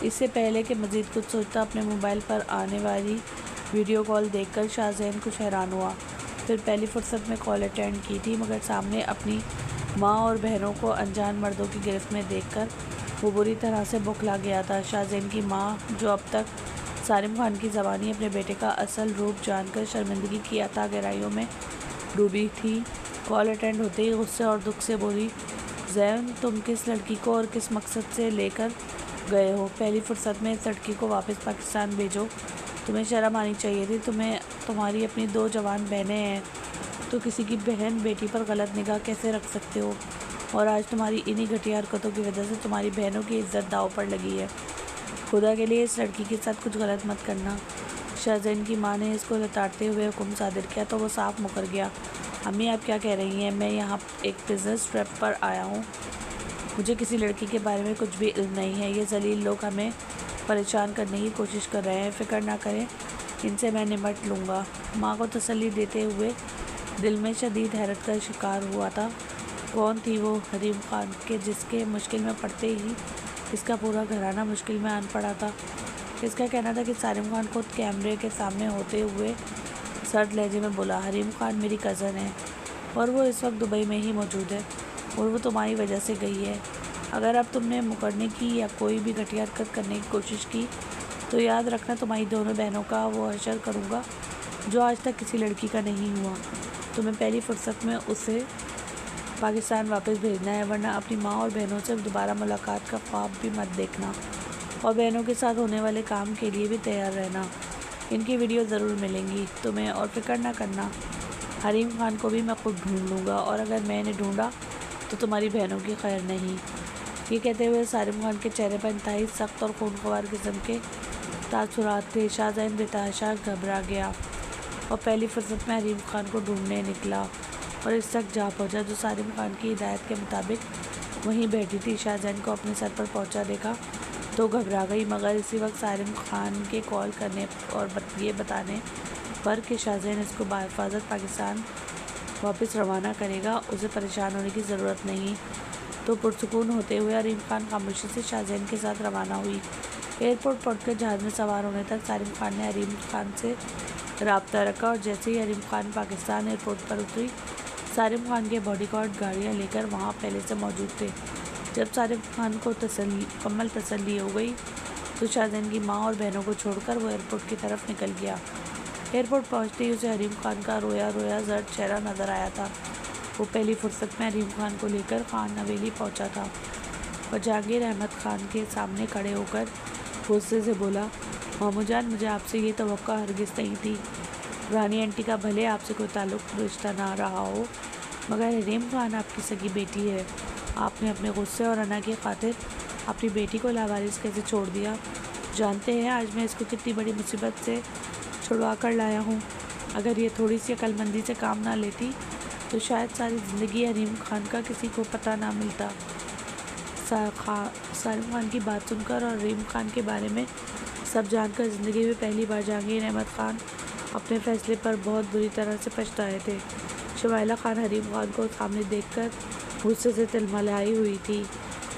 اس سے پہلے کہ مزید کچھ سوچتا، اپنے موبائل پر آنے والی ویڈیو کال دیکھ کر شاہ زین کچھ حیران ہوا۔ پھر پہلی فرصت میں کال اٹینڈ کی تھی، مگر سامنے اپنی ماں اور بہنوں کو انجان مردوں کی گرفت میں دیکھ کر وہ بری طرح سے بوکھلا گیا تھا۔ شاہ زین کی ماں، جو اب تک سالم خان کی زبانی اپنے بیٹے کا اصل روپ جان کر شرمندگی کی اتھاہ گہرائیوں میں ڈوبی تھی، کال اٹینڈ ہوتے ہی غصے اور دکھ سے بولی، زین تم کس لڑکی کو اور کس مقصد سے لے کر گئے ہو؟ پہلی فرصت میں اس لڑکی کو واپس پاکستان بھیجو، تمہیں شرم آنی چاہیے تھی، تمہاری اپنی 2 جوان بہنیں ہیں، تو کسی کی بہن بیٹی پر غلط نگاہ کیسے رکھ سکتے ہو؟ اور آج تمہاری انہی گھٹیا حرکتوں کی وجہ سے تمہاری بہنوں کی عزت داؤ پر لگی ہے۔ خدا کے لیے اس لڑکی کے ساتھ کچھ غلط مت کرنا۔ شاہزین کی ماں نے اس کو لتاڑتے ہوئے حکم صادر کیا تو وہ صاف مکر گیا۔ امی آپ کیا کہہ رہی ہیں؟ میں یہاں ایک بزنس ٹرپ پر آیا ہوں، مجھے کسی لڑکی کے بارے میں کچھ بھی علم نہیں ہے۔ یہ ذلیل لوگ ہمیں پریشان کرنے کی کوشش کر رہے ہیں، فکر نہ کریں، ان سے میں نمٹ لوں گا۔ ماں کو تسلی دیتے ہوئے دل میں شدید حیرت کا شکار ہوا تھا۔ کون تھی وہ حریم خان کہ جس کے مشکل میں پڑتے ہی اس کا پورا گھرانہ مشکل میں آن پڑا تھا؟ اس کا کہنا تھا کہ سالم خان خود کیمرے کے سامنے ہوتے ہوئے سرد لہجے میں بولا، حریم خان میری کزن ہے اور وہ اس وقت دبئی میں ہی موجود ہے اور وہ تمہاری وجہ سے گئی ہے۔ اگر اب تم نے مکرنے کی یا کوئی بھی گھٹیا حرکت کرنے کی کوشش کی تو یاد رکھنا تمہاری دونوں بہنوں کا وہ حشر کروں گا جو آج تک کسی لڑکی کا نہیں ہوا۔ تمہیں پہلی فرصت میں اسے پاکستان واپس بھیجنا ہے، ورنہ اپنی ماں اور بہنوں سے دوبارہ ملاقات کا خواب بھی مت دیکھنا اور بہنوں کے ساتھ ہونے والے کام کے لیے بھی تیار رہنا۔ ان کی ویڈیو ضرور ملیں گی تمہیں، اور فکر نہ کرنا، حریم خان کو بھی میں خود ڈھونڈ لوں گا، اور اگر میں نے ڈھونڈا تو تمہاری بہنوں کی خیر نہیں۔ یہ کہتے ہوئے سالم خان کے چہرے پر انتہائی سخت اور خونخوار قسم کے تاثرات تھے۔ شاہزین بے تحاشا گھبرا گیا اور پہلی فرصت میں حریم خان کو ڈھونڈنے نکلا اور اس تک جا پہنچا جو سالم خان کی ہدایت کے مطابق وہیں بیٹھی تھی۔ شاہزین کو اپنے سر پر پہنچا دیکھا تو گھبرا گئی، مگر اسی وقت سالم خان کے کال کرنے اور یہ بتانے پر کہ شاہزین اس کو بحفاظت پاکستان واپس روانہ کرے گا اسے پریشان ہونے کی ضرورت نہیں، تو پرسکون ہوتے ہوئے حریم خان خاموشی سے شاہزین کے ساتھ روانہ ہوئی۔ ایئرپورٹ پہنچ کر جہاز میں سوار ہونے تک سالم خان نے حریم خان سے رابطہ رکھا، اور جیسے ہی حریم خان پاکستان ایئرپورٹ پر اتری، سالم خان کے باڈی گارڈ گاڑیاں لے کر وہاں پہلے سے موجود تھے۔ جب سالم خان کو مکمل تسلی ہو گئی تو شاہزین کی ماں اور بہنوں کو چھوڑ کر وہ ایئرپورٹ کی طرف نکل گیا۔ ایئرپورٹ پہنچتے ہی اسے حریم خان کا رویا رویا زرد چہرہ نظر آیا تھا۔ وہ پہلی فرصت میں حریم خان کو لے کر خان حویلی پہنچا تھا اور جہانگیر احمد خان کے سامنے کھڑے ہو کر غصے سے بولا، ماموں جان، مجھے آپ سے یہ توقع ہرگز نہیں تھی۔ رانی آنٹی کا بھلے آپ سے کوئی تعلق رشتہ نہ رہا ہو، مگر حریم خان آپ کی سگی بیٹی ہے۔ آپ نے اپنے غصے اور انا کی خاطر اپنی بیٹی کو لاوارث کیسے چھوڑ دیا؟ جانتے ہیں آج میں اس کو کتنی بڑی مصیبت سے چھڑوا کر لایا ہوں؟ اگر یہ تھوڑی سی عقل مندی سے کام نہ لیتی تو شاید ساری زندگی حریم خان کا کسی کو پتہ نہ ملتا۔ سالم خان کی بات سن کر اور حریم خان کے بارے میں سب جان کر زندگی میں پہلی بار جہانگیر احمد خان اپنے فیصلے پر بہت بری طرح سے پچھتائے تھے۔ شمائلہ خان حریم خان کو سامنے دیکھ کر غصے سے تلملائی ہوئی تھی۔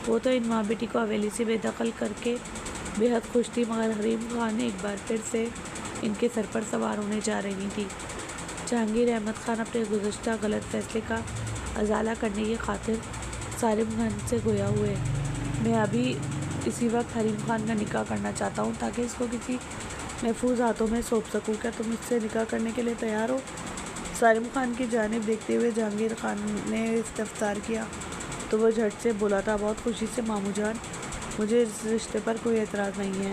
وہ تو ان ماں بیٹی کو حویلی سے بے دخل کر کے بے حد خوش تھی، مگر حریم خان ایک بار پھر سے ان کے سر پر سوار ہونے جا رہی تھی۔ جہانگیر احمد خان اپنے گزشتہ غلط فیصلے کا ازالہ کرنے کی خاطر سالم خان سے گویا ہوئے، میں ابھی اسی وقت حریم خان کا نکاح کرنا چاہتا ہوں تاکہ اس کو کسی محفوظ ہاتھوں میں سونپ سکوں۔ کیا تم اس سے نکاح کرنے کے لیے تیار ہو؟ سالم خان کی جانب دیکھتے ہوئے جہانگیر خان نے استفسار کیا تو وہ جھٹ سے بولا تھا، بہت خوشی سے ماموں جان، مجھے اس رشتے پر کوئی اعتراض نہیں ہے۔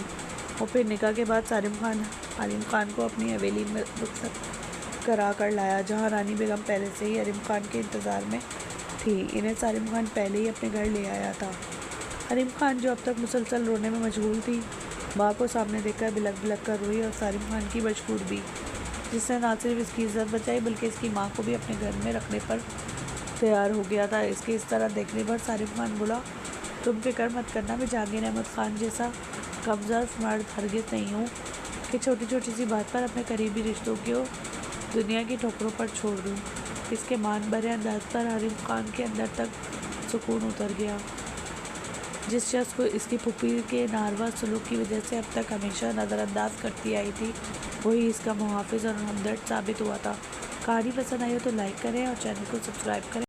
اور پھر نکاح کے بعد سالم خان حریم خان کو اپنی حویلی میں رخصت کرا کر لایا، جہاں رانی بیگم پہلے سے ہی حریم خان کے انتظار میں تھی۔ انہیں سالم خان پہلے ہی اپنے گھر لے آیا تھا۔ حریم خان جو اب تک مسلسل رونے میں مشغول تھی، ماں کو سامنے دیکھ کر بلک بلک کر روئی، اور سالم خان کی مشہور بھی، جس نے نہ صرف اس کی عزت بچائی بلکہ اس کی ماں کو بھی اپنے گھر میں رکھنے پر تیار ہو گیا تھا۔ اس کے اس طرح دیکھنے پر سالم خان بولا، تم فکر مت کرنا، میں جہانگیر احمد خان جیسا کمزور مرد ہرگز نہیں ہوں کہ چھوٹی چھوٹی سی بات پر اپنے قریبی رشتوں کو دنیا کی ٹھوکروں پر چھوڑ دوں۔ اس کے مان بھرے انداز پر حریم خان کے اندر تک سکون اتر گیا۔ جس شخص کو اس کی پھوپھی کے ناروا سلوک کی وجہ سے اب تک ہمیشہ نظر انداز کرتی آئی تھی، وہی اس کا محافظ اور ہمدرد ثابت ہوا تھا۔ کہانی پسند آئی ہو تو لائک کریں اور چینل کو سبسکرائب کریں۔